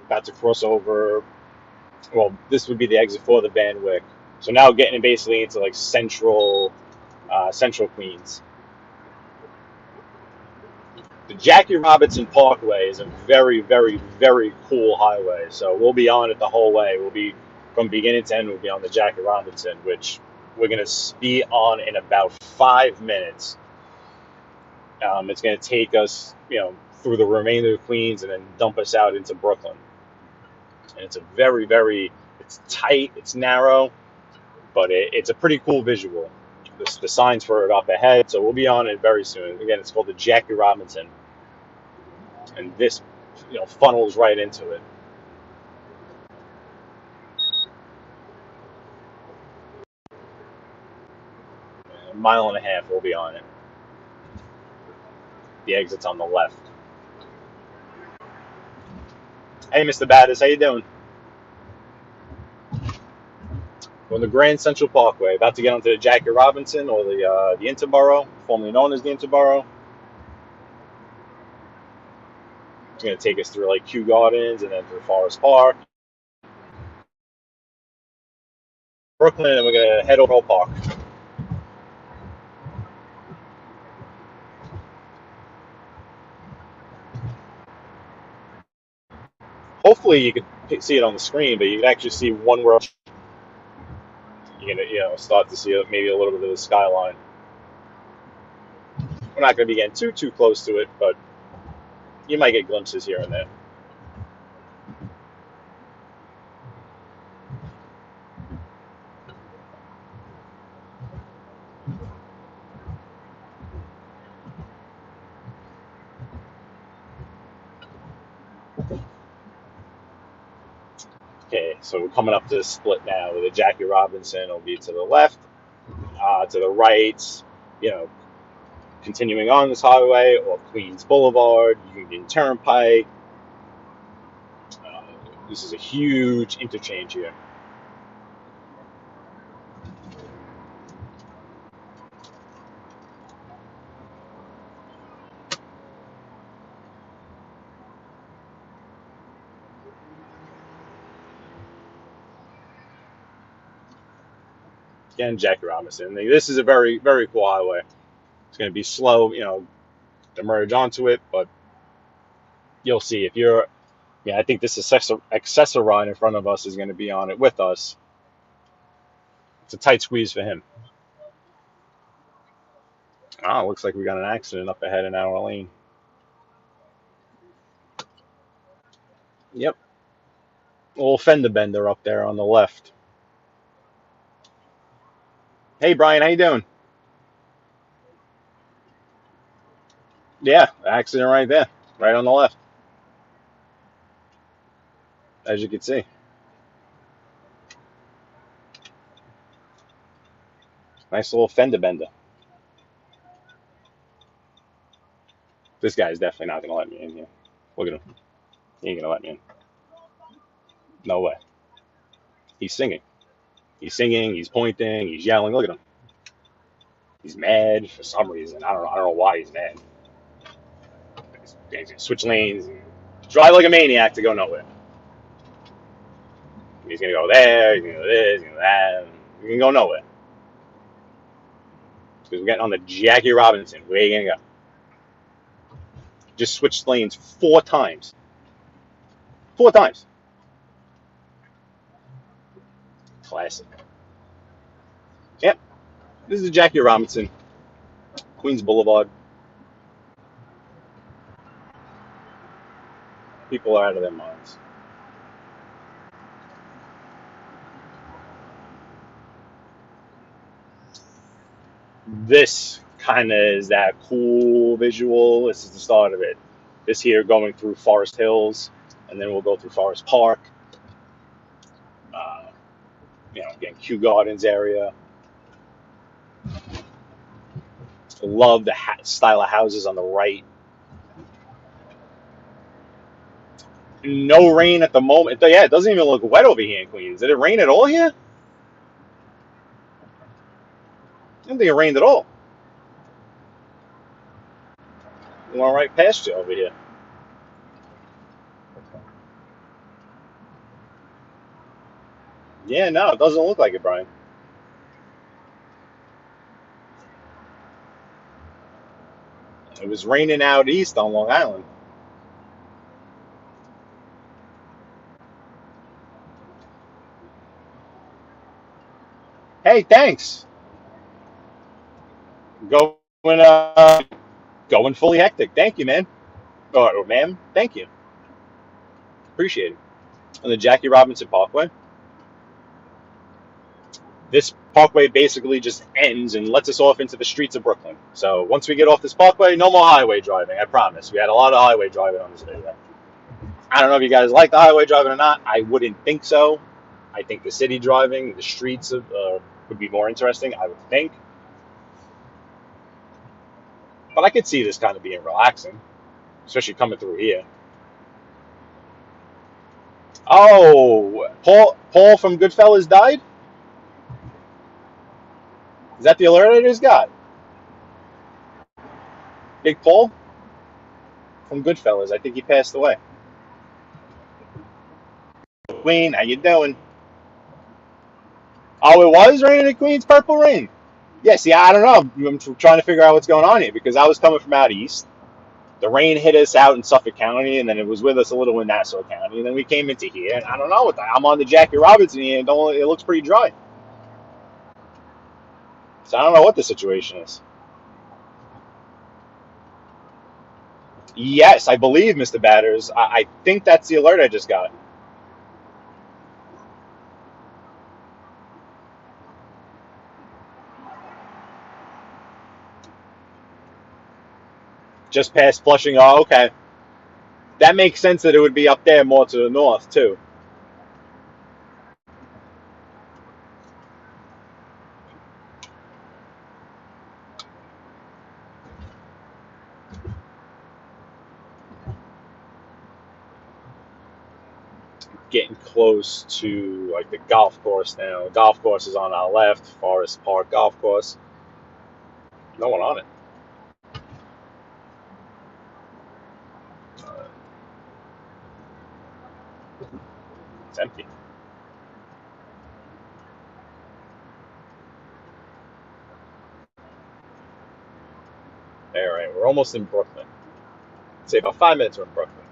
About to cross over. Well, this would be the exit for the Van Wyck. So now getting basically into like central Queens. The Jackie Robinson Parkway is a very, very, very cool highway. So we'll be on it the whole way. We'll be from beginning to end. We'll be on the Jackie Robinson, which we're going to be on in about 5 minutes. It's going to take us, through the remainder of Queens and then dump us out into Brooklyn. And it's a very, very, it's tight, it's narrow, but it's a pretty cool visual. The signs for it up ahead, so we'll be on it very soon. Again, it's called the Jackie Robinson, and this, funnels right into it. A mile and a half, we'll be on it. The exit's on the left. Hey, Mr. Battis, how you doing? We're on the Grand Central Parkway, about to get onto the Jackie Robinson or the Interborough, formerly known as the Interborough. It's going to take us through like Kew Gardens and then through Forest Park, Brooklyn, and we're going to head over to Park. Hopefully you could see it on the screen, but you can actually see one world. You're going to start to see maybe a little bit of the skyline. We're not going to be getting too close to it, but you might get glimpses here and there. Okay, so we're coming up to the split now. The Jackie Robinson will be to the left, to the right, continuing on this highway, or Queens Boulevard, Union Turnpike. This is a huge interchange here. Again, Jackie Robinson. This is a very, very cool highway. It's going to be slow, to merge onto it, but you'll see if you're. Yeah, I think this accessoride in front of us is going to be on it with us. It's a tight squeeze for him. Oh, looks like we got an accident up ahead in our lane. Yep. A little fender bender up there on the left. Hey, Brian, how you doing? Yeah, accident right there, right on the left, as you can see. Nice little fender bender. This guy's definitely not going to let me in here. Look at him. He ain't going to let me in. No way. He's singing. He's singing, he's pointing, he's yelling. Look at him. He's mad for some reason. I don't know why he's mad. He's going to switch lanes and drive like a maniac to go nowhere. He's going to go there, he's going to go this, he's going to go that. He can go nowhere. Because we're getting on the Jackie Robinson. Where are you going to go? Just switched lanes 4 times. 4 times. Classic. Yep. This is Jackie Robinson, Queens Boulevard. People are out of their minds. This kind of is that cool visual. This is the start of it. This here going through Forest Hills, and then we'll go through Forest Park. Again, Kew Gardens area. Love the style of houses on the right. No rain at the moment. Yeah, it doesn't even look wet over here in Queens. Did it rain at all here? I don't think it rained at all. We went right past you over here. Yeah, no, it doesn't look like it, Brian. It was raining out east on Long Island. Hey, thanks. Going, going fully hectic. Thank you, man. Or ma'am. Thank you. Appreciate it. On the Jackie Robinson Parkway. This parkway basically just ends and lets us off into the streets of Brooklyn. So once we get off this parkway, no more highway driving, I promise. We had a lot of highway driving on this video. I don't know if you guys like the highway driving or not. I wouldn't think so. I think the city driving, the streets would be more interesting, I would think. But I could see this kind of being relaxing, especially coming through here. Oh, Paul from Goodfellas died? Is that the alert I just got? Big Paul from Goodfellas. I think he passed away. Queen, how you doing? Oh, it was raining at Queens, Purple Rain. Yeah, see, I don't know. I'm trying to figure out what's going on here because I was coming from out east. The rain hit us out in Suffolk County, and then it was with us a little in Nassau County, and then we came into here, and I don't know what I'm on the Jackie Robinson here, and it looks pretty dry. So I don't know what the situation is. Yes, I believe, Mr. Batters. I think that's the alert I just got. Just past Flushing. Oh, okay. That makes sense that it would be up there more to the north, too. Getting close to like the golf course now. The golf course is on our left, Forest Park Golf Course. No one on it. It's empty. All right, we're almost in Brooklyn. Say about 5 minutes we're in Brooklyn.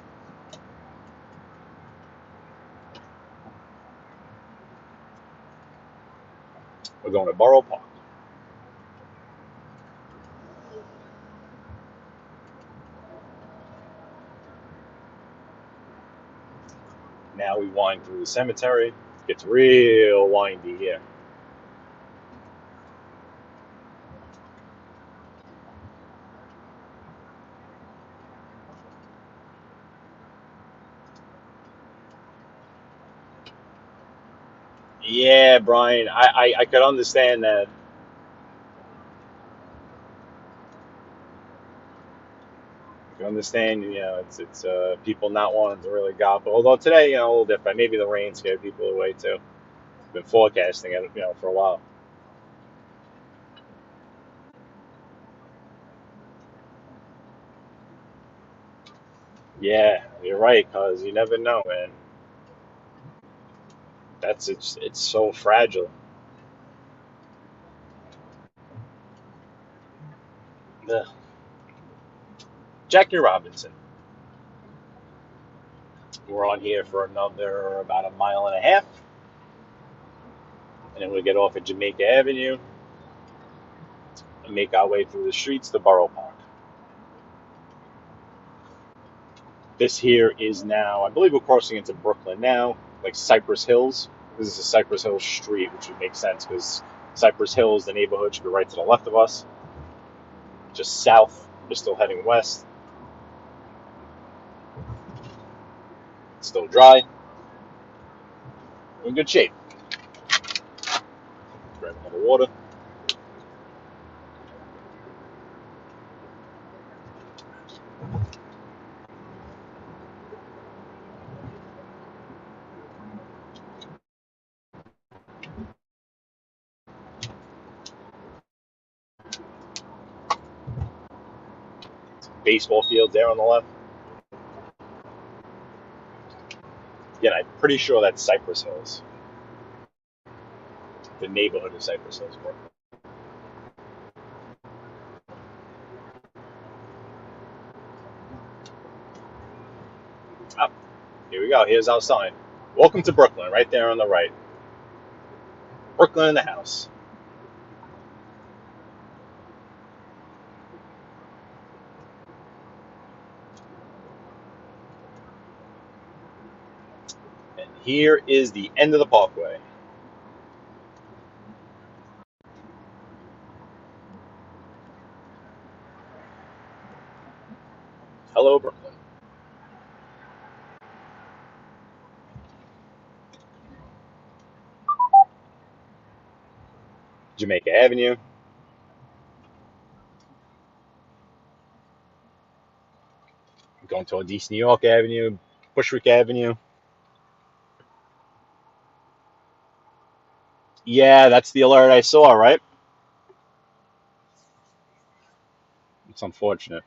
We're going to Borough Park. Now we wind through the cemetery. It gets real windy here. Yeah, Brian, I could understand that. I can understand, it's people not wanting to really golf. Although today, a little different. Maybe the rain scared people away too. Been forecasting it, for a while. Yeah, you're right, cause you never know, man. It's so fragile. Ugh. Jackie Robinson. We're on here for another about a mile and a half, and then we get off at Jamaica Avenue and make our way through the streets to Borough Park. This here is now, I believe we're crossing into Brooklyn now, like Cypress Hills. This is a Cypress Hills street, which would make sense because Cypress Hills, the neighborhood, should be right to the left of us. Just south, we're still heading west. It's still dry. We're in good shape. Grab another water. Baseball field there on the left. Yeah, I'm pretty sure that's Cypress Hills. The neighborhood of Cypress Hills, Brooklyn. Up. Here we go. Here's our sign. Welcome to Brooklyn, right there on the right. Brooklyn in the house. And here is the end of the parkway. Hello, Brooklyn. Jamaica Avenue. Going towards East New York Avenue, Bushwick Avenue. Yeah, that's the alert I saw, right? It's unfortunate.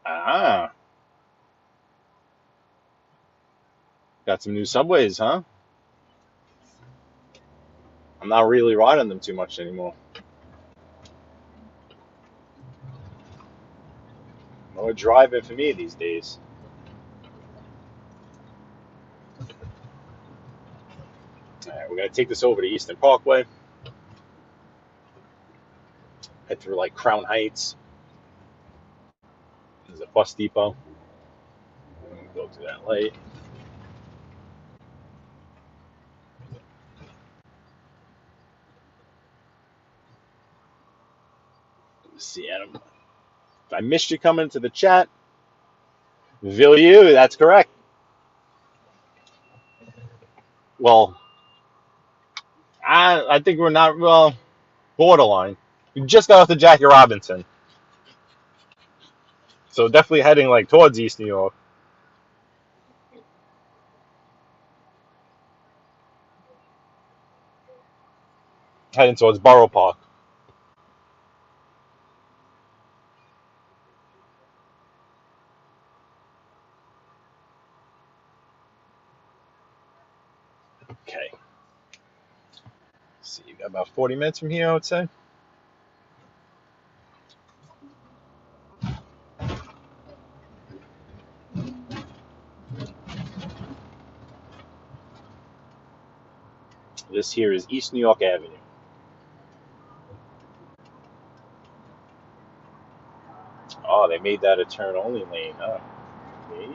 Ah, got some new subways, huh? I'm not really riding them too much anymore. No driving for me these days. All right, we're gonna take this over to Eastern Parkway, head through like Crown Heights. There's a bus depot. Go to that light. Let's see, Adam. If I missed you coming to the chat, Villieu, that's correct. Well, I think we're not, well, borderline. We just got off the Jackie Robinson, so definitely heading like towards East New York. Heading towards Borough Park. Okay. Let's see, you got about 40 minutes from here, I would say. This here is East New York Avenue. Oh, they made that a turn only lane, huh? Okay.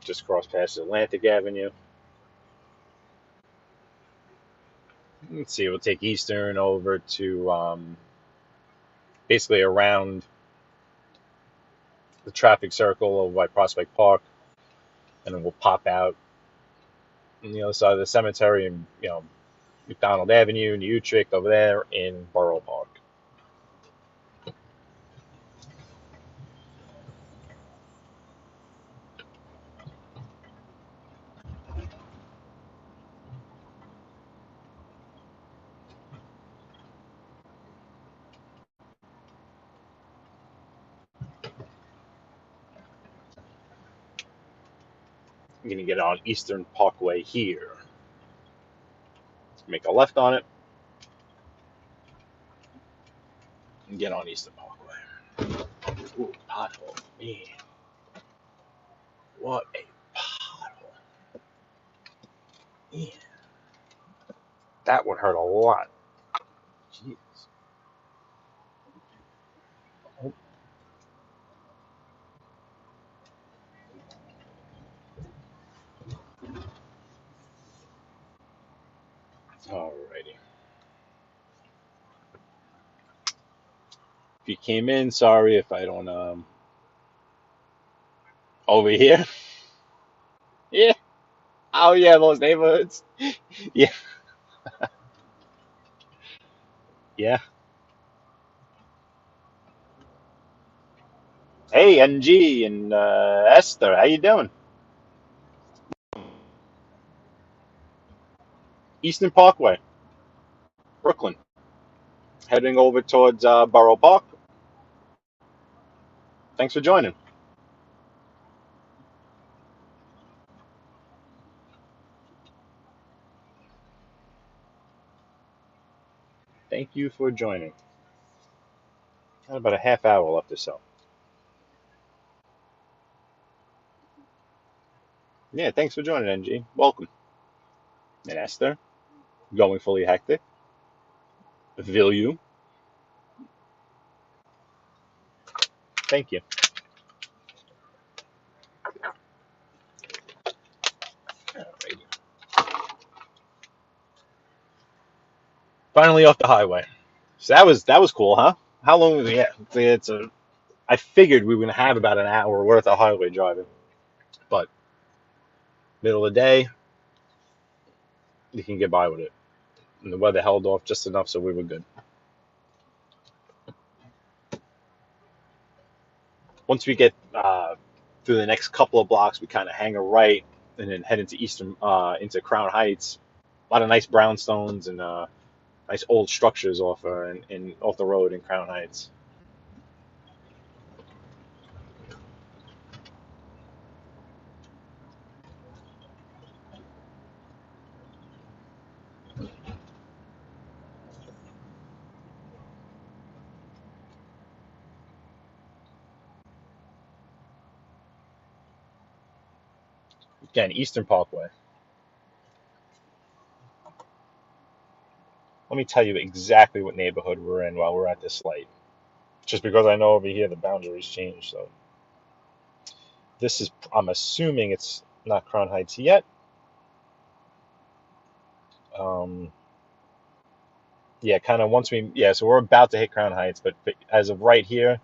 Just crossed past Atlantic Avenue. Let's see, we'll take Eastern over to basically around the traffic circle of White Prospect Park, and then we'll pop out on the other side of the cemetery and, McDonald Avenue, New Utrecht over there in Borough Park. I'm going to get on Eastern Parkway here. Make a left on it and get on Eastern Parkway. Ooh, pothole. Man, what a pothole. Man, that would hurt a lot. Jeez. Oh, alrighty. If you came in, sorry if I don't, over here. Yeah. Oh, yeah, those neighborhoods. Yeah. Yeah. Hey, NG and Esther, how you doing? Eastern Parkway, Brooklyn. Heading over towards Borough Park. Thanks for joining. Thank you for joining. Got about a half hour left or so. Yeah, thanks for joining, NG. Welcome. And Esther, going fully hectic. Villieu, thank you. Alrighty. Finally off the highway. So that was cool, huh? How long was it? Yeah, I figured we were gonna have about an hour worth of highway driving, but middle of the day, you can get by with it. And the weather held off just enough so we were good. Once we get through the next couple of blocks, we kind of hang a right and then head into into Crown Heights. A lot of nice brownstones and nice old structures off the road in Crown Heights. Again, Eastern Parkway. Let me tell you exactly what neighborhood we're in while we're at this light. Just because I know over here the boundaries change. So this is, I'm assuming it's not Crown Heights yet. Um, yeah, kind of once yeah, so we're about to hit Crown Heights, but as of right here,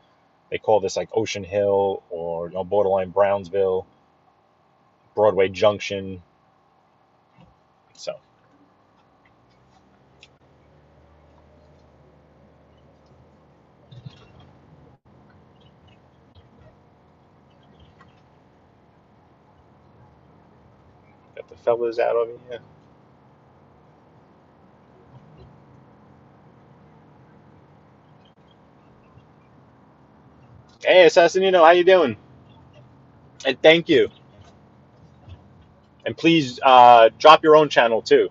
they call this like Ocean Hill or borderline Brownsville, Broadway Junction. So got the fellas out over here. Hey, Assassinino, how you doing? And thank you. And please drop your own channel too,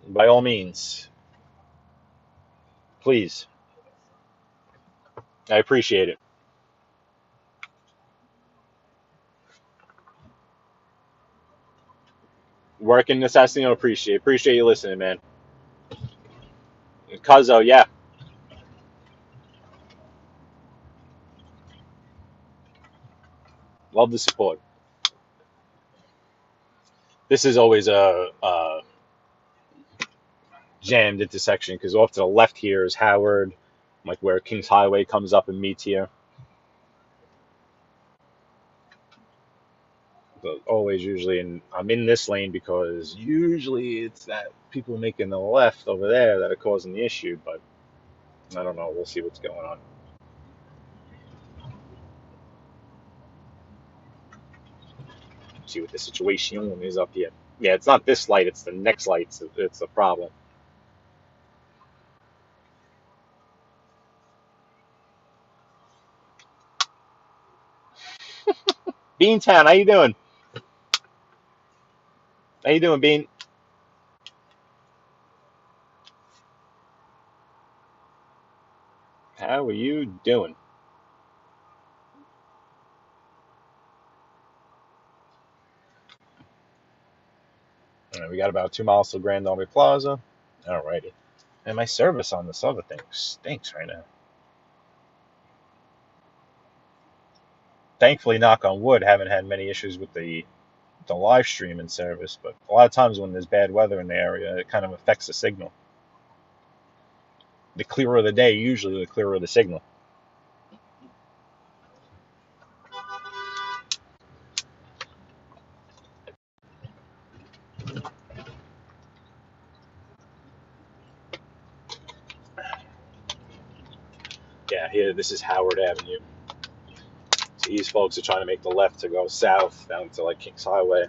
by all means. Please, I appreciate it. Working Assassinino, appreciate you listening, man. Cuzzo, yeah, love the support. This is always a jammed intersection because off to the left here is Howard, like where Kings Highway comes up and meets here. But always usually, and I'm in this lane because usually it's that people making the left over there that are causing the issue. But I don't know. We'll see what's going on. See what the situation is up here. Yeah, it's not this light. It's the next light. It's the problem. Beantown, how you doing? How you doing, Bean? How are you doing? All right, we got about 2 miles to Grand Army Plaza. Alrighty. And my service on this other thing stinks right now. Thankfully, knock on wood, haven't had many issues with the live streaming service, but a lot of times when there's bad weather in the area, it kind of affects the signal. The clearer the day, usually the clearer the signal. Yeah, here, this is Howard Avenue. So these folks are trying to make the left to go south down to like Kings Highway.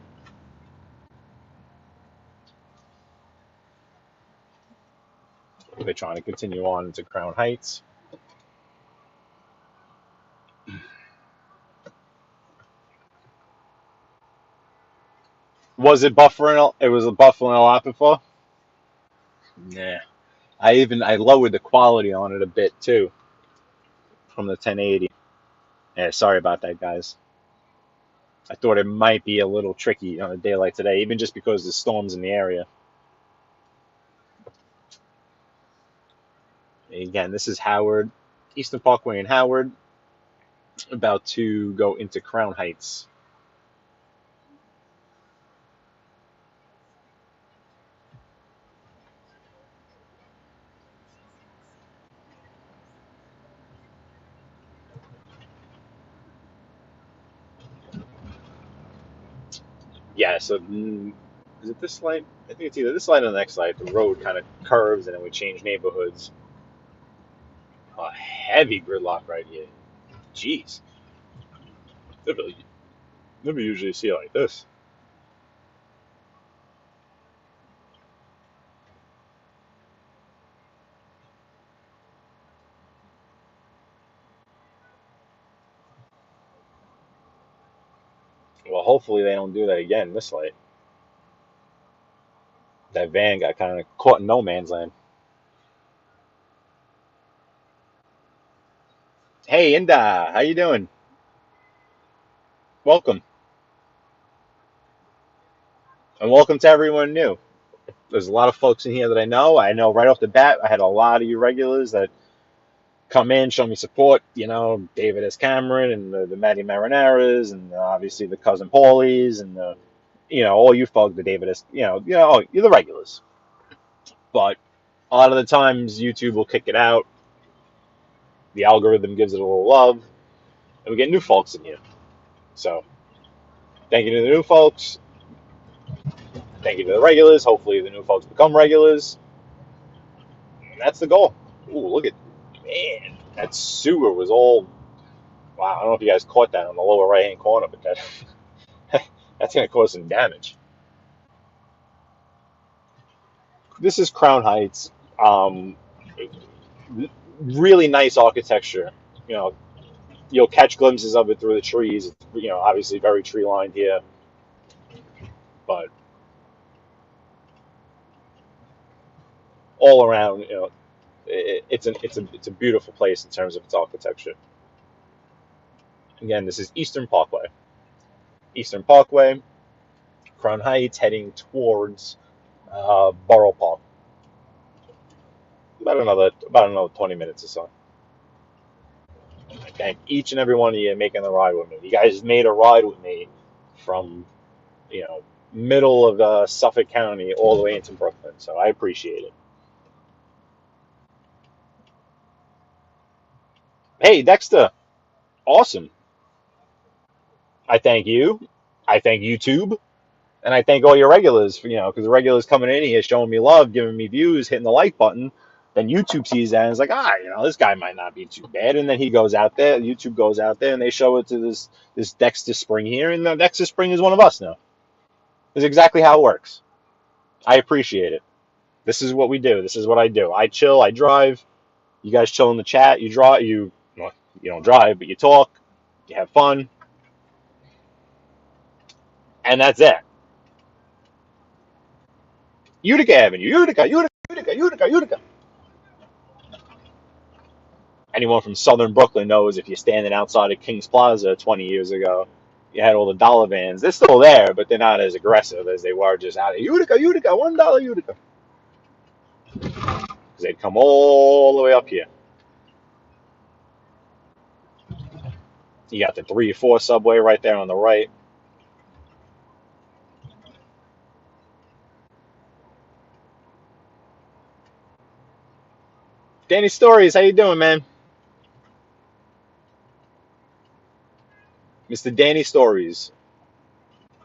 They're trying to continue on into Crown Heights. Was it buffering? It was a buffering a lot before. Nah. I lowered the quality on it a bit too from the 1080. Yeah, sorry about that, guys. I thought it might be a little tricky on a day like today, even just because the storms in the area. Again, this is Howard, Eastern Parkway in Howard, about to go into Crown Heights. Yeah, so is it this light? I think it's either this light or the next light. The road kind of curves, and then we change neighborhoods. A heavy gridlock right here. Jeez, never usually see it like this. Well, hopefully they don't do that again this light. That van got kind of caught in no man's land. Hey, Inda, how you doing? Welcome, and welcome to everyone new. There's a lot of folks in here that I know. I know right off the bat, I had a lot of you regulars that come in, show me support. David S. Cameron and the Matty Marinaras, and obviously the cousin Paulies, and all you folks, the David S. You're the regulars. But a lot of the times, YouTube will kick it out. The algorithm gives it a little love, and we get new folks in here. So thank you to the new folks. Thank you to the regulars. Hopefully, the new folks become regulars. And that's the goal. Ooh, look at, man, that sewer was all. Wow, I don't know if you guys caught that on the lower right hand corner, but that's going to cause some damage. This is Crown Heights. Um, really nice architecture. You know, you'll catch glimpses of it through the trees. It's, obviously very tree lined here, but all around, it's a beautiful place in terms of its architecture. Again, this is Eastern Parkway. Eastern Parkway, Crown Heights, heading towards Borough Park. About another 20 minutes or so. I thank each and every one of you making the ride with me. You guys made a ride with me from middle of Suffolk County all the way into Brooklyn, so I appreciate it. Hey, Dexter, awesome. I thank you. I thank YouTube. And I thank all your regulars, because the regulars coming in here showing me love, giving me views, hitting the like button. Then YouTube sees that and is like, this guy might not be too bad. And then he goes out there, YouTube goes out there, and they show it to this Dexter Spring here, and the Dexter Spring is one of us now. This is exactly how it works. I appreciate it. This is what we do. This is what I do. I chill. I drive. You guys chill in the chat. You draw. Well, you don't drive, but you talk. You have fun, and that's it. Utica Avenue. Utica. Utica. Utica. Utica. Utica. Anyone from southern Brooklyn knows if you're standing outside of King's Plaza 20 years ago, you had all the dollar vans. They're still there, but they're not as aggressive as they were just out of Utica, Utica, $1 Utica. Because they'd come all the way up here. You got the 3 or 4 subway right there on the right. Danny Stories, how you doing, man? Mr. Danny Stories.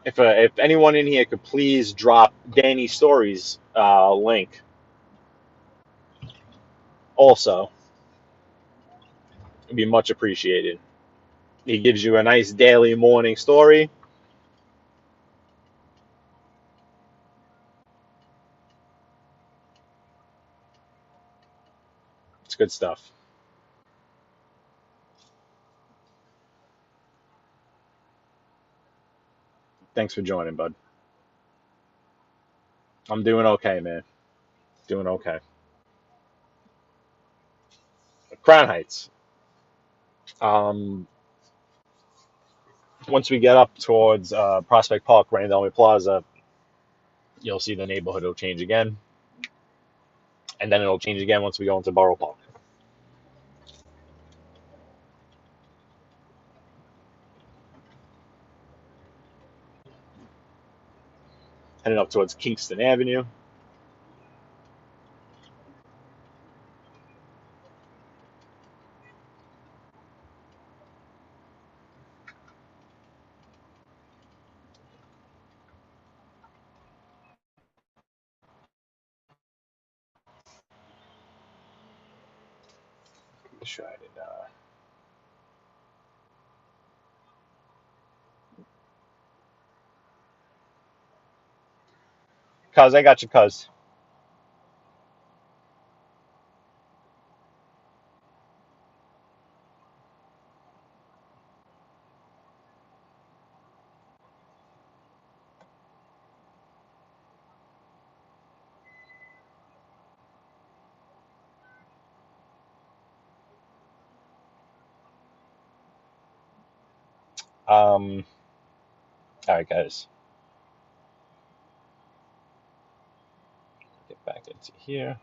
If anyone in here could please drop Danny Stories link also, it'd be much appreciated. He gives you a nice daily morning story. It's good stuff. Thanks for joining, bud. I'm doing okay, man. Doing okay. Crown Heights. Um, Once we get up towards Prospect Park, Randolph Plaza, you'll see the neighborhood will change again, and then it'll change again once we go into Borough Park. Heading up towards Kingston Avenue. Try it. Cuz, I got you, cuz. All right, guys. Get back into here.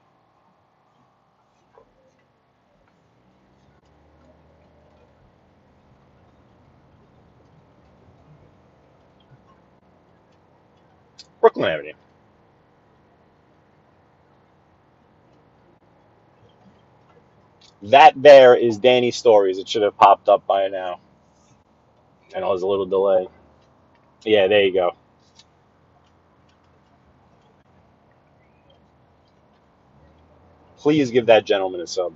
Brooklyn Avenue. That there is Danny's Stories. It should have popped up by now. I know there's a little delay. Yeah, there you go. Please give that gentleman a sub.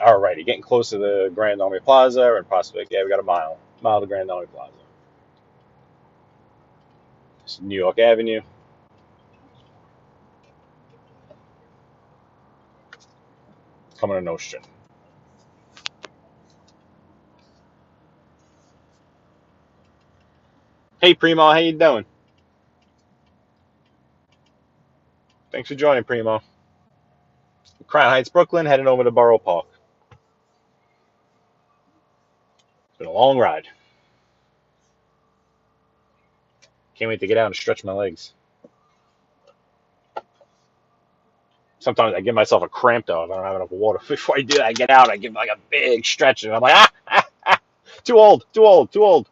All righty, getting close to the Grand Army Plaza and Prospect. Yeah, we got a mile to Grand Army Plaza. This is New York Avenue. Coming to Nostrand. Hey, Primo, how you doing? Thanks for joining, Primo. Crown Heights, Brooklyn, heading over to Borough Park. It's been a long ride. Can't wait to get out and stretch my legs. Sometimes I give myself a cramp though if I don't have enough water. Before I do that, I get out, I give like a big stretch, and I'm like, too old, too old, too old.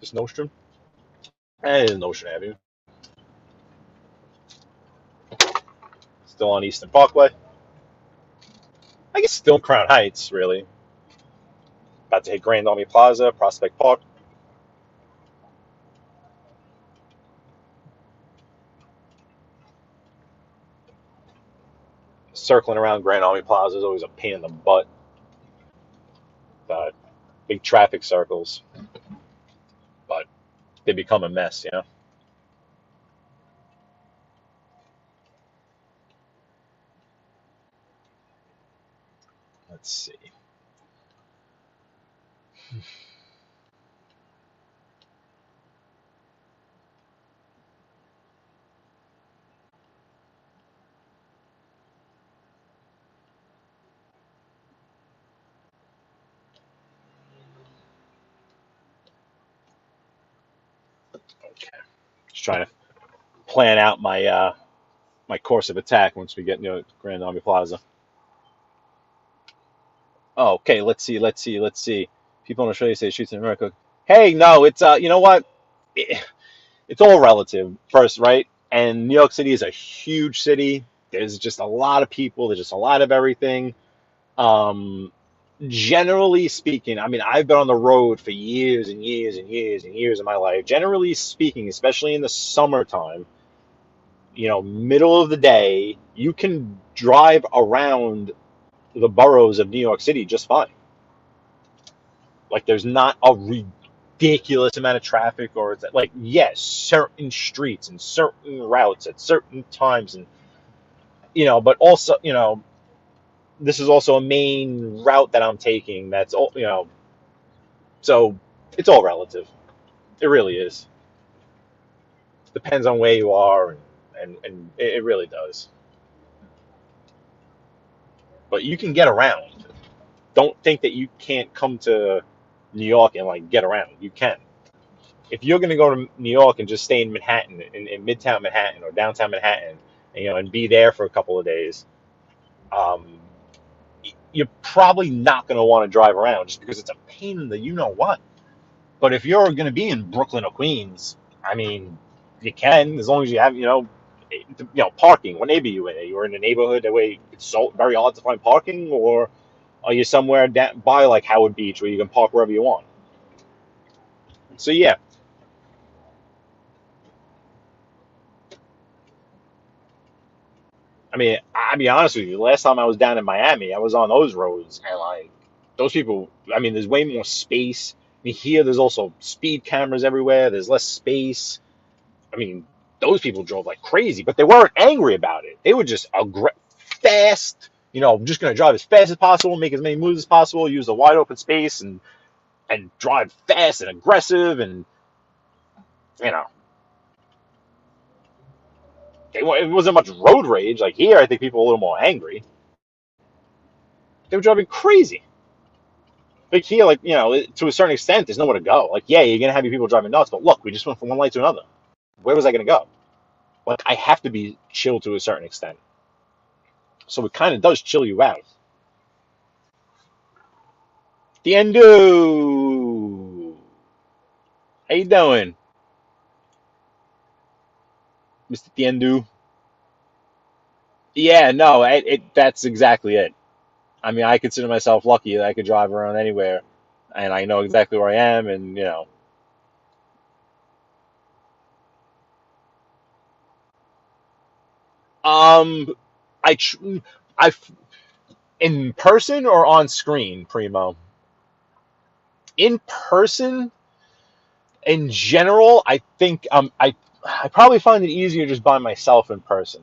This Nostrum? It is Nostrand Avenue. Still on Eastern Parkway. I guess still Crown Heights, really. About to hit Grand Army Plaza, Prospect Park. Circling around Grand Army Plaza is always a pain in the butt. Uh, Big traffic circles, but they become a mess, you know? Let's see. Okay. Just trying to plan out my course of attack once we get near Grand Army Plaza. Oh, okay, let's see. People in Australia say shoots in America. Hey, no, it's you know what? It, it's all relative first, right? And New York City is a huge city. There's just a lot of people. There's just a lot of everything. Um, Generally speaking, I mean, I've been on the road for years and years and years and years of my life. Generally speaking, especially in the summertime, middle of the day, you can drive around the boroughs of New York City just fine. Like, there's not a ridiculous amount of traffic, or it's like, yes, certain streets and certain routes at certain times, and but also, this is also a main route that I'm taking. That's all, so it's all relative. It really is. Depends on where you are, and it really does. But you can get around. Don't think that you can't come to New York and like get around. You can. If you're going to go to New York and just stay in Manhattan, in Midtown Manhattan or downtown Manhattan, and be there for a couple of days, um, you're probably not going to want to drive around just because it's a pain in the you know what. But if you're going to be in Brooklyn or Queens, I mean, you can, as long as you have, parking. What neighborhood you in? You're in a neighborhood that way it's so very hard to find parking, or are you somewhere down by like Howard Beach where you can park wherever you want? So yeah, I mean, I'll be honest with you. The last time I was down in Miami, I was on those roads, and like those people. I mean, there's way more space. I mean, here there's also speed cameras everywhere. There's less space. I mean, those people drove like crazy, but they weren't angry about it. They were just fast. Just gonna drive as fast as possible, make as many moves as possible, use the wide open space, and drive fast and aggressive, and you know, it wasn't much road rage. Like here, I think people are a little more angry. They were driving crazy. Like here, like to a certain extent, there's nowhere to go. Like yeah, you're gonna have your people driving nuts, but look, we just went from one light to another. Where was I gonna go? Like I have to be chill to a certain extent, so it kind of does chill you out. Tiendu, how you doing, Mr. Tiendu? Yeah, no, that's exactly it. I mean, I consider myself lucky that I could drive around anywhere, and I know exactly where I am, and um, I, I, in person or on screen, Primo. In person, in general, I think I probably find it easier just by myself in person,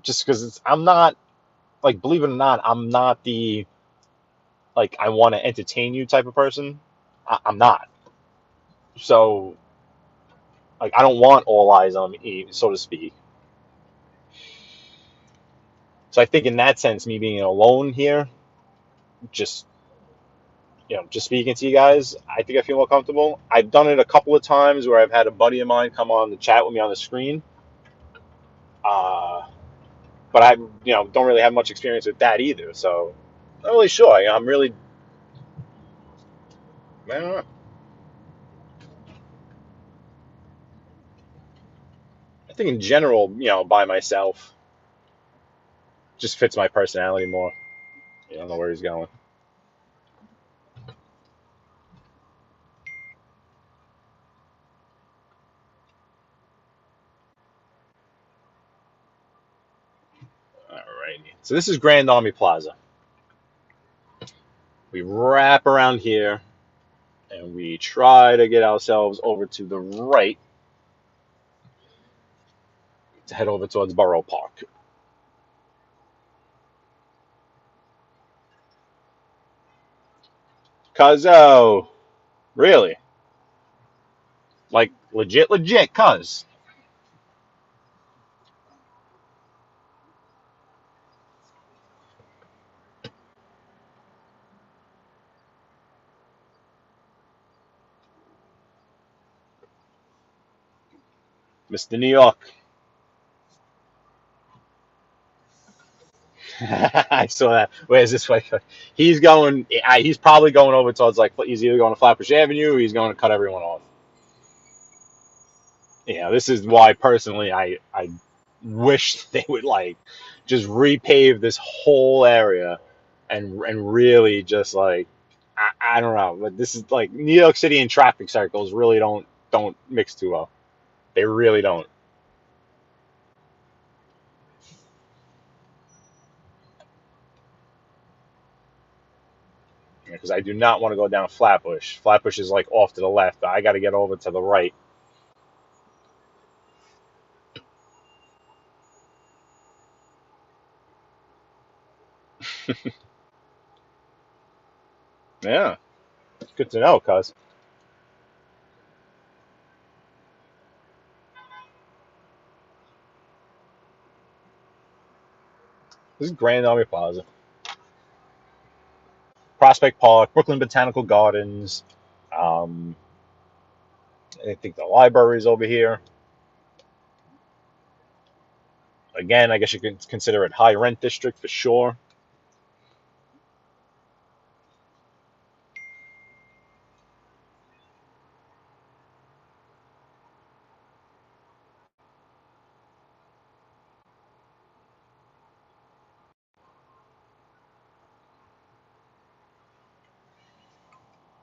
just because I'm not like, believe it or not, I'm not the like I want to entertain you type of person. I'm not. So like I don't want all eyes on me, so to speak. So I think in that sense, me being alone here, just just speaking to you guys, I think I feel more comfortable. I've done it a couple of times where I've had a buddy of mine come on the chat with me on the screen. Uh, but I, don't really have much experience with that either. So not really sure. I'm really, I don't know. I think in general, by myself, just fits my personality more. I don't know where he's going. All right. So this is Grand Army Plaza. We wrap around here and we try to get ourselves over to the right to head over towards Borough Park. Cuzzo, really? Like legit, legit, cuz. Mr. New York. I saw that. Where's this way? He's going. He's probably going over towards like he's either going to Flatbush Avenue or he's going to cut everyone off. This is why personally I wish they would like just repave this whole area and really just like I don't know, but this is like New York City and traffic circles really don't mix too well. They really don't. Because I do not want to go down Flatbush. Flatbush is like off to the left. I got to get over to the right. Yeah, it's good to know, cuz. This is Grand Army Plaza, Prospect Park, Brooklyn Botanical Gardens. Um, I think the library is over here. Again, I guess you could consider it high rent district for sure.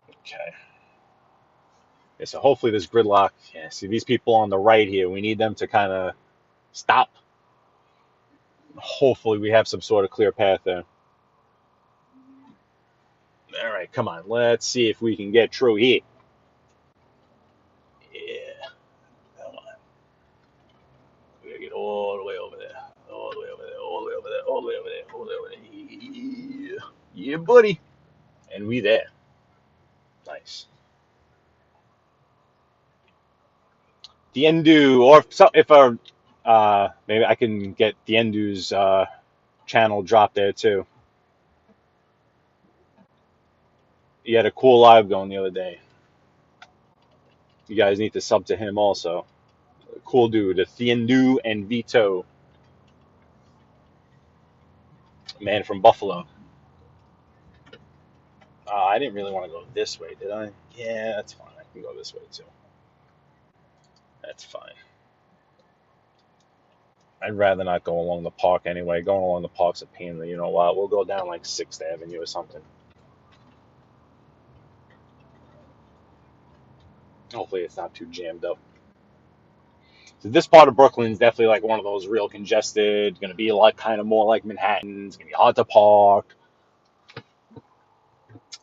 Okay. Yeah, so hopefully this gridlock. Yeah, see these people on the right here. We need them to kind of stop. Hopefully we have some sort of clear path there. All right, come on. Let's see if we can get through here. Yeah. Come on. We gotta get all the way over there. All the way over there. All the way over there. All the way over there. All the way over there. Yeah, yeah buddy. And we there. Nice. The Endu, or if maybe I can get the Endu's channel dropped there too. He had a cool live going the other day. You guys need to sub to him also. Cool dude, the Thiendu and Vito, man from Buffalo. I didn't really want to go this way, did I? Yeah, that's fine. I can go this way too. That's fine. I'd rather not go along the park anyway. Going along the park's a pain in the you know what. We'll go down like 6th Avenue or something. Hopefully it's not too jammed up. So this part of Brooklyn is definitely like one of those real congested. It's going to be like kind of more like Manhattan. It's going to be hard to park.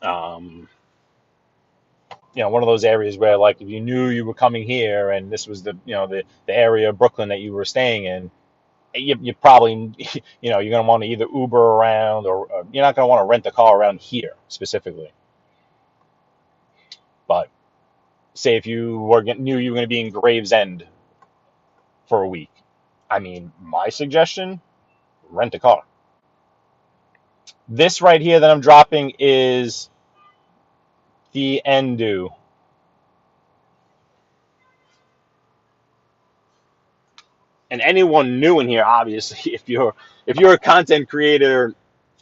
Um, one of those areas where like if you knew you were coming here and this was the area of Brooklyn that you were staying in, you probably you're going to want to either Uber around or you're not going to want to rent a car around here specifically. But say if you knew you were going to be in Gravesend for a week, I mean, my suggestion, rent a car. This right here that I'm dropping is the Endu. And anyone new in here, obviously, if you're a content creator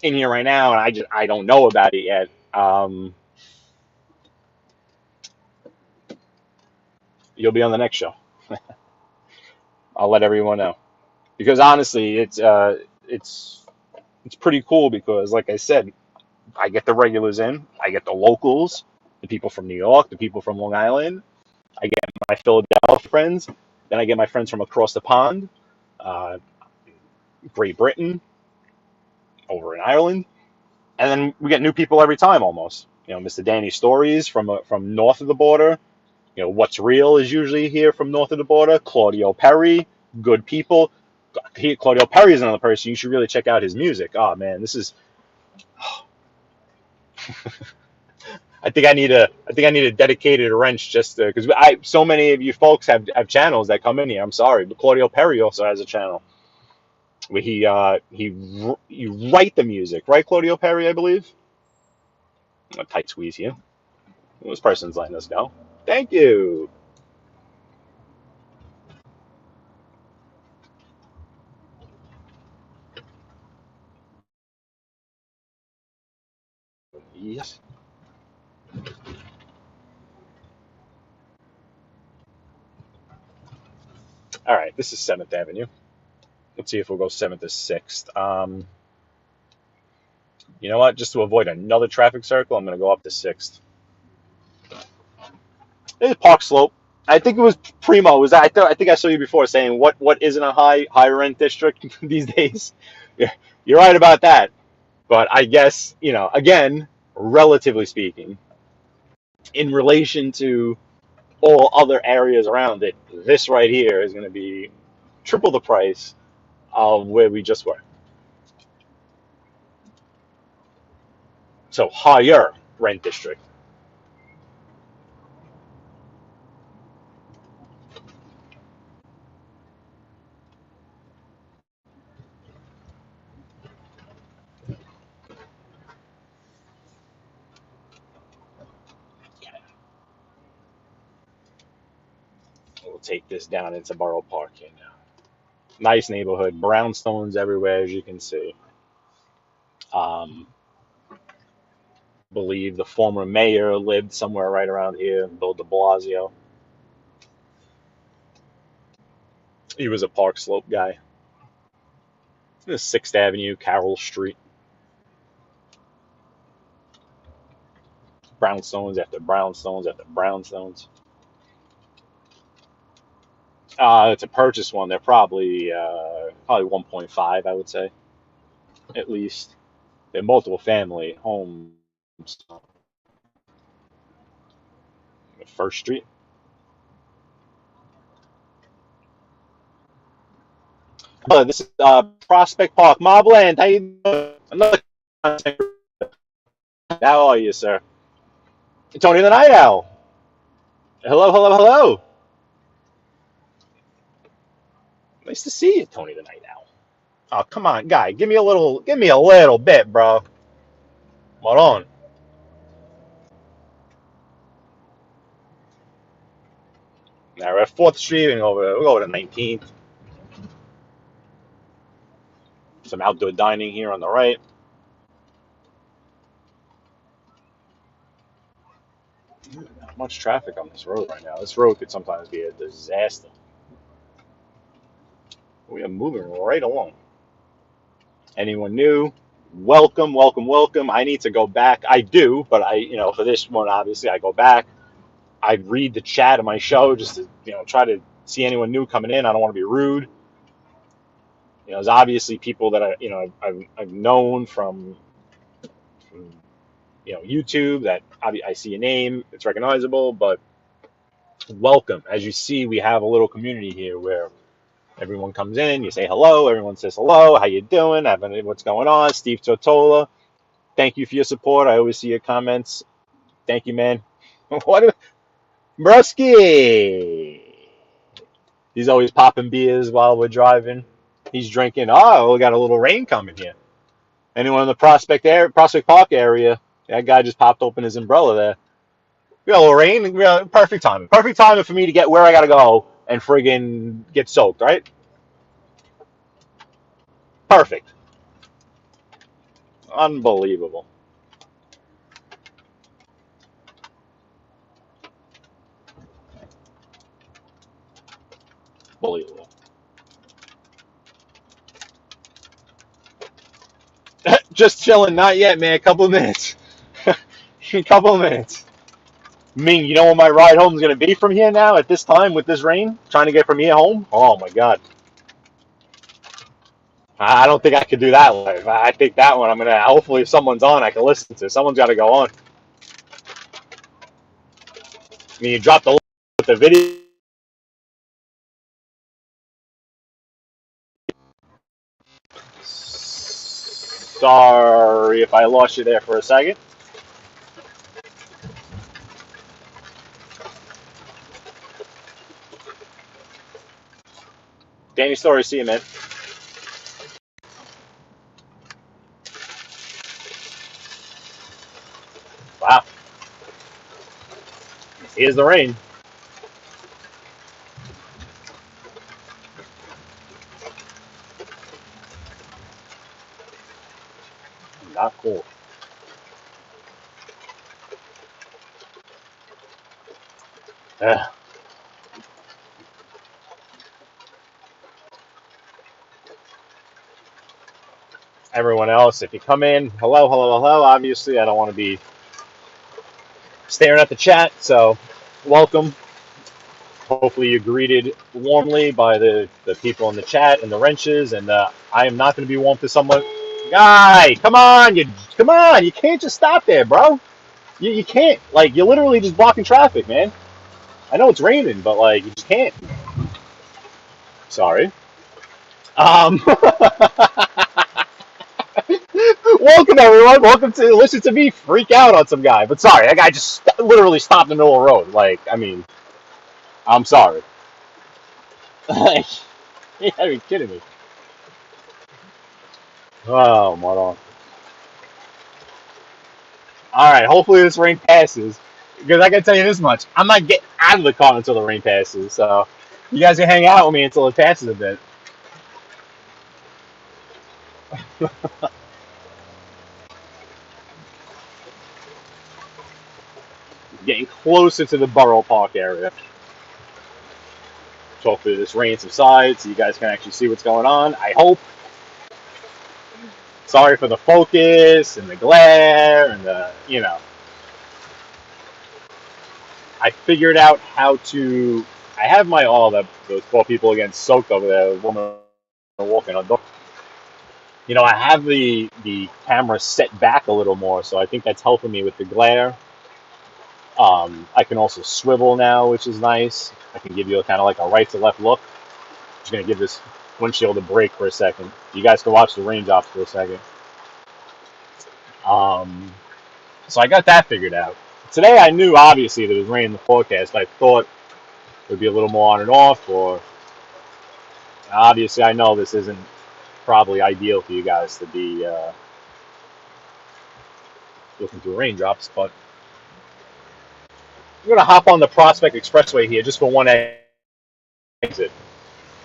in here right now, and I don't know about it yet, you'll be on the next show. I'll let everyone know because honestly, it's pretty cool because, like I said, I get the regulars in, I get the locals, the people from New York, the people from Long Island, I get my Philadelphia friends, then I get my friends from across the pond, uh, Great Britain, over in Ireland. And then we get new people every time almost. Mr. Danny Stories from north of the border. What's Real is usually here from north of the border. Claudio Perry, good people. Claudio Perry is another person you should really check out his music. Oh man, this is. I think I need a dedicated wrench just because so many of you folks have channels that come in here. I'm sorry, but Claudio Perry also has a channel where he write the music, right? Claudio Perry, I believe. A tight squeeze here. This person's letting us go. Thank you. Yes. All right, this is 7th Avenue. Let's see if we'll go 7th to 6th. You know what? Just to avoid another traffic circle, I'm going to go up to 6th. This is Park Slope. I think it was Primo. I think I saw you before saying what isn't a higher rent district these days. Yeah, you're right about that. But I guess again, relatively speaking, in relation to all other areas around it, this right here is going to be triple the price of where we just were. So higher rent district. We'll take this down into Borough Park here now. Nice neighborhood, brownstones everywhere, as you can see. Um, believe the former mayor lived somewhere right around here, Bill de Blasio. He was a Park Slope guy. This is 6th Avenue, Carroll Street. brownstones after brownstones after brownstones. To purchase one, they're probably 1.5, I would say, at least. They're multiple family homes. First Street. This is Prospect Park, Mobland. How you doing? Another content. How are you, sir? Tony the Night Owl. Hello, hello, hello. Nice to see you, Tony the Night Owl. Oh, come on, guy. Give me a little bit, bro. Hold on. Now we're at 4th Street and we'll go to 19th. Some outdoor dining here on the right. Not much traffic on this road right now. This road could sometimes be a disaster. We are moving right along. Anyone new? Welcome, welcome, welcome. I need to go back. I do, but for this one, obviously, I go back. I read the chat of my show just to, try to see anyone new coming in. I don't want to be rude. There's obviously people that I've known from YouTube that I see a name, it's recognizable, but welcome. As you see, we have a little community here where everyone comes in, you say hello, everyone says hello, how you doing, what's going on, Steve Tortola, thank you for your support, I always see your comments, thank you, man. What, Brusky? He's always popping beers while we're driving, he's drinking, we got a little rain coming here. Anyone in the Prospect Park area, that guy just popped open his umbrella there. We got a little rain. Perfect timing. Perfect timing for me to get where I gotta go and friggin' get soaked, right? Perfect. Unbelievable. Unbelievable. Just chilling. Not yet, man. A couple of minutes. A couple of minutes. Ming, you know what my ride home is gonna be from here now at this time with this rain? Trying to get from here home? Oh my god. I don't think I could do that live. I think that one I'm gonna. Hopefully, if someone's on, I can listen to. Someone's got to go on. I mean, you dropped the link with the video. Sorry if I lost you there for a second. Danny Story, see you, man. Wow. Here's the rain. Not cool. Everyone else, if you come in, hello, hello, hello. Obviously, I don't want to be staring at the chat, so welcome. Hopefully, you're greeted warmly by the people in the chat and the wrenches, and I am not going to be warm to someone. Guy, come on, you can't just stop there, bro. You can't. Like, you're literally just blocking traffic, man. I know it's raining, but like, you just can't. Sorry. Welcome, everyone. Welcome to listen to me freak out on some guy. But sorry, that guy just literally stopped in the middle of the road. Like, I mean, I'm sorry. Like, you gotta be kidding me. Oh, Maron. All right, hopefully this rain passes. Because I can tell you this much. I'm not getting out of the car until the rain passes. So you guys can hang out with me until it passes a bit. Getting closer to the Borough Park area. So hopefully this rain subsides so you guys can actually see what's going on. I hope. Sorry for the focus and the glare and the. I figured out how to. I have my all that those poor people against soaked over there. The woman walking on dog. I have the camera set back a little more, so I think that's helping me with the glare. I can also swivel now, which is nice. I can give you a kind of like a right to left look. Just gonna give this windshield a break for a second. You guys can watch the raindrops for a second. So I got that figured out. Today I knew obviously there was rain in the forecast. I thought it would be a little more on and off, or obviously I know this isn't probably ideal for you guys to be looking through raindrops, but I'm gonna hop on the Prospect Expressway here just for one exit.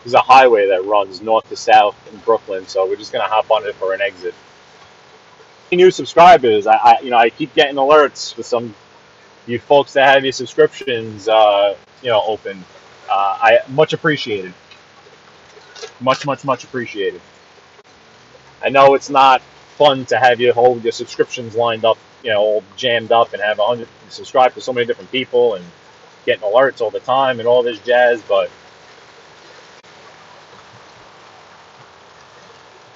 There's a highway that runs north to south in Brooklyn, so we're just gonna hop on it for an exit. New subscribers, I keep getting alerts for some you folks that have your subscriptions, open. I much appreciated, much appreciated. I know it's not fun to have your subscriptions lined up, all jammed up, and have 100 subscribe to so many different people and getting alerts all the time and all this jazz, but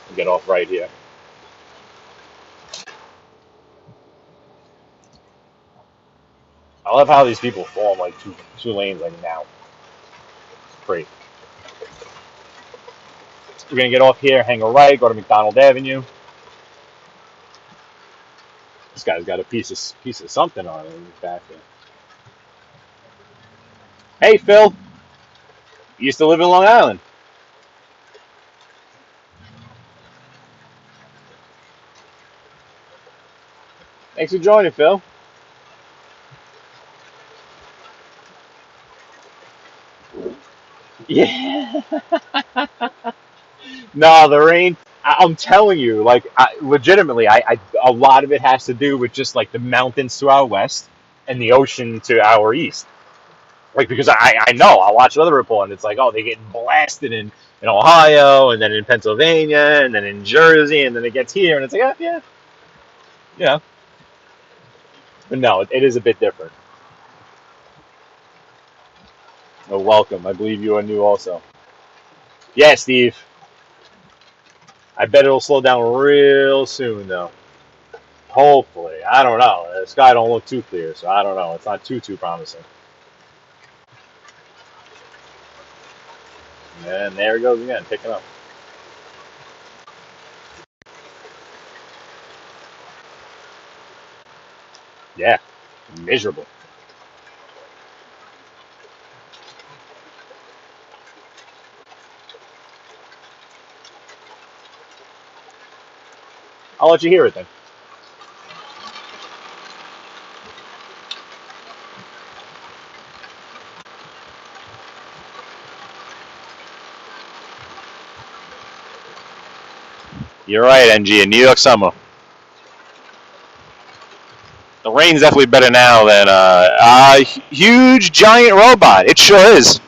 I'll get off right here. I love how these people form like two lanes like now. Great. We're gonna get off here, hang a right, go to McDonald Avenue. This guy's got a piece of something on it in his back there. Hey Phil, you used to live in Long Island. Thanks for joining, Phil. Yeah. No, the rain. I'm telling you, like, legitimately, a lot of it has to do with just like the mountains to our west and the ocean to our east. Like, because I know I watch weather report and it's like, oh, they get blasted in Ohio and then in Pennsylvania and then in Jersey and then it gets here and it's like, yeah. But no, it is a bit different. Oh, welcome. I believe you are new also. Yeah, Steve. I bet it'll slow down real soon though. Hopefully. I don't know. The sky don't look too clear, so I don't know. It's not too promising. And there it goes again, picking up. Yeah, miserable. I'll let you hear it then. You're right, NG. In New York summer, the rain's definitely better now than a huge giant robot. It sure is.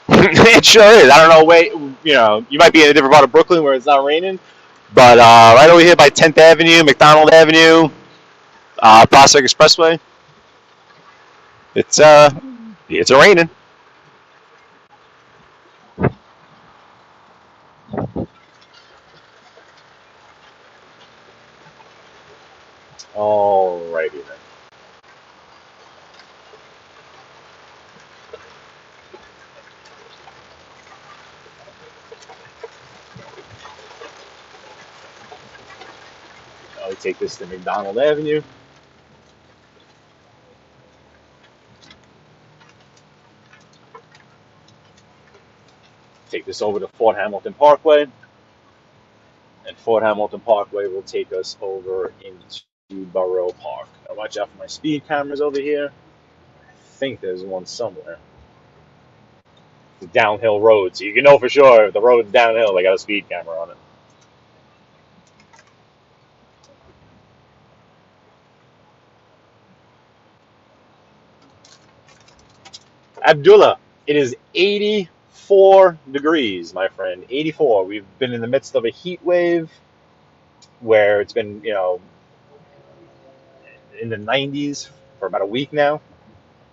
It sure is. I don't know. Wait, you might be in a different part of Brooklyn where it's not raining, but right over here by 10th Avenue, McDonald Avenue, Prospect Expressway, it's a raining. Alrighty then. I'll take this to McDonald Avenue. Take this over to Fort Hamilton Parkway. And Fort Hamilton Parkway will take us over into Borough Park. Now watch out for my speed cameras over here. I think there's one somewhere. It's a downhill road, so you can know for sure if the road's downhill, they got a speed camera on it. Abdullah, it is 84 degrees, my friend. 84. We've been in the midst of a heat wave where it's been, in the 90s for about a week now.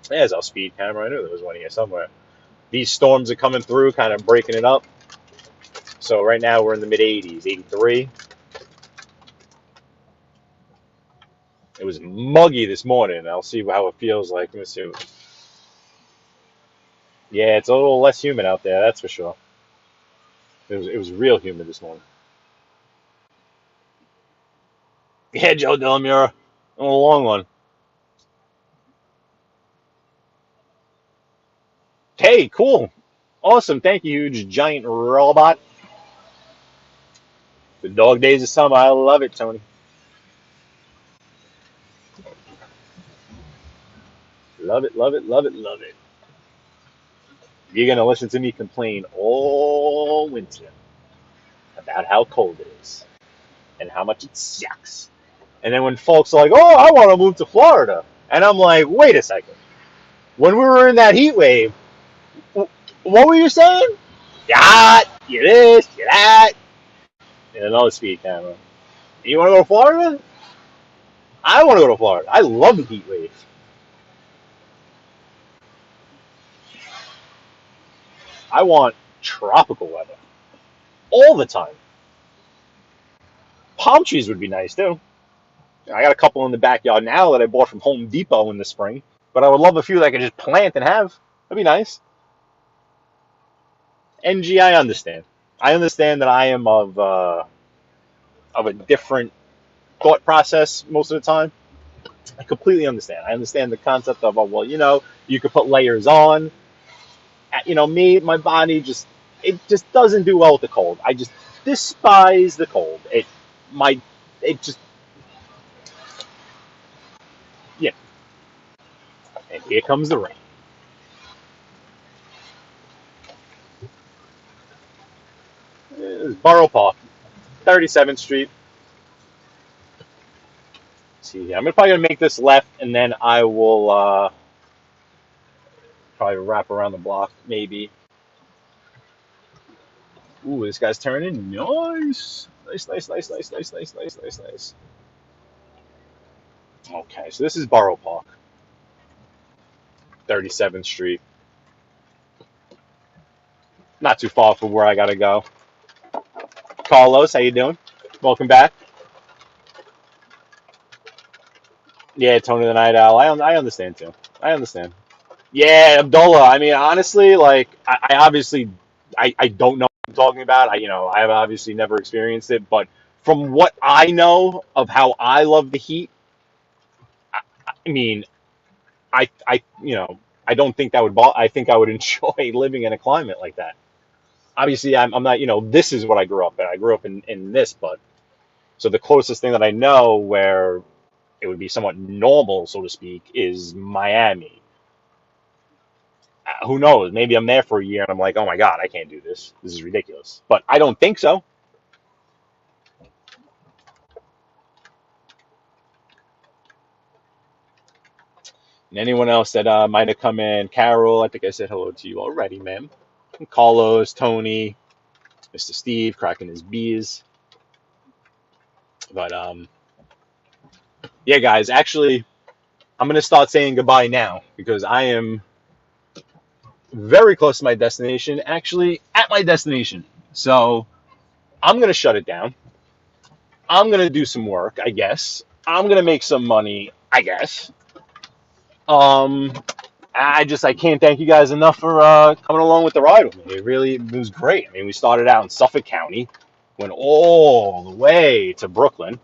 There's our speed camera. I knew there was one here somewhere. These storms are coming through, kind of breaking it up. So right now we're in the mid 80s, 83. It was muggy this morning. I'll see how it feels like. Let me see. Yeah, it's a little less humid out there, that's for sure. It was real humid this morning. Yeah, Joe Delamura. A long one. Hey, cool. Awesome. Thank you, huge giant robot. The dog days of summer. I love it, Tony. Love it, love it, love it, love it. You're going to listen to me complain all winter about how cold it is and how much it sucks. And then when folks are like, oh, I want to move to Florida. And I'm like, wait a second. When we were in that heat wave, what were you saying? You this, you that. And another speed camera. You want to go to Florida? I want to go to Florida. I love the heat wave. I want tropical weather all the time. Palm trees would be nice too. I got a couple in the backyard now that I bought from Home Depot in the spring, but I would love a few that I could just plant and have. That'd be nice. NG, I understand. I understand that I am of a different thought process most of the time. I completely understand. I understand the concept of, oh, well, you could put layers on. Me, my body it just doesn't do well with the cold. I just despise the cold. My, it just, yeah. And here comes the rain. It's Borough Park, 37th Street. Let's see, I'm probably gonna make this left, and then I will probably wrap around the block, maybe. Ooh, this guy's turning. Nice. Nice, nice, nice, nice, nice, nice, nice, nice, nice. Okay, so this is Borough Park, 37th Street. Not too far from where I gotta go. Carlos, how you doing? Welcome back. Yeah, Tony the Night Owl. I understand too. I understand. Yeah, Abdullah. I mean, honestly, like I obviously I don't know what I'm talking about. I have obviously never experienced it, but from what I know of how I love the heat, I mean, I don't think that would I think I would enjoy living in a climate like that. Obviously, I'm not, this is what I grew up in. I grew up in this, but so the closest thing that I know where it would be somewhat normal, so to speak, is Miami. Who knows? Maybe I'm there for a year and I'm like, oh my God, I can't do this. This is ridiculous. But I don't think so. And anyone else that might have come in, Carol, I think I said hello to you already, ma'am. And Carlos, Tony, Mr. Steve, cracking his bees. But yeah, guys, actually, I'm going to start saying goodbye now because I am very close to my destination, actually at my destination. So I'm going to shut it down. I'm going to do some work, I guess. I'm going to make some money, I guess. Um, I can't thank you guys enough for coming along with the ride with me. It was great. I mean, we started out in Suffolk County, went all the way to Brooklyn.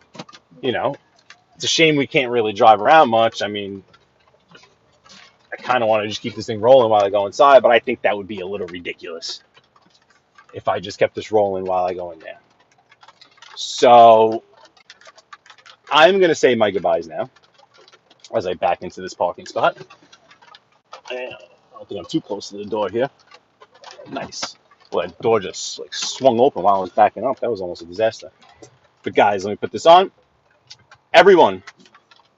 It's a shame we can't really drive around much. I mean, I kind of want to just keep this thing rolling while I go inside, but I think that would be a little ridiculous if I just kept this rolling while I go in there. So I'm going to say my goodbyes now as I back into this parking spot. I don't think I'm too close to the door here. Nice. Well, that door just like swung open while I was backing up. That was almost a disaster. But guys, let me put this on. Everyone,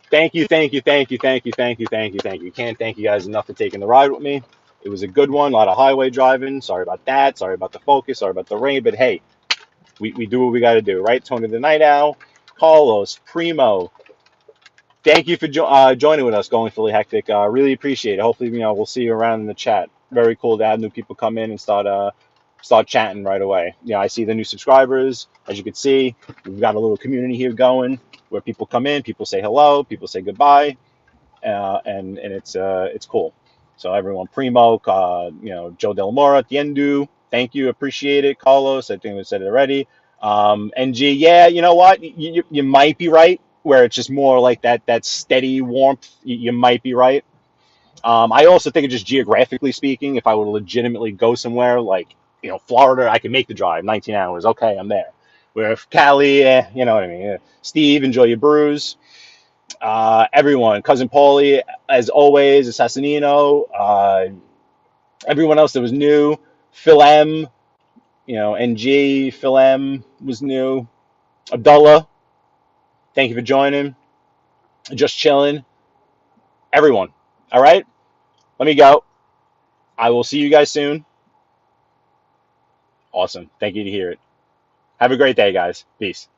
thank you, thank you, thank you, thank you, thank you, thank you, thank you. Can't thank you guys enough for taking the ride with me. It was a good one. A lot of highway driving. Sorry about that. Sorry about the focus. Sorry about the rain. But hey, we do what we got to do, right? Tony the Night Owl, Carlos, Primo, Thank you for joining with us, Going Philly Hectic. Really appreciate it. Hopefully, we'll see you around in the chat. Very cool to have new people come in and start chatting right away. I see the new subscribers. As you can see, we've got a little community here going where people come in, people say hello, people say goodbye, and it's cool. So everyone, Primo, Joe Del Mora, Tiendu, thank you, appreciate it. Carlos, I think we said it already. NG, yeah, you know what? You might be right, where it's just more like that steady warmth. You might be right. I also think, just geographically speaking, if I were to legitimately go somewhere like Florida, I can make the drive, 19 hours. Okay, I'm there. Where if Cali, you know what I mean. Steve, enjoy your brews. Everyone, cousin Paulie, as always, Assassinino, everyone else that was new, Phil M, NG, Phil M was new, Abdullah, thank you for joining, just chilling, everyone. All right, let me go. I will see you guys soon. Awesome. Thank you to hear it. Have a great day, guys. Peace.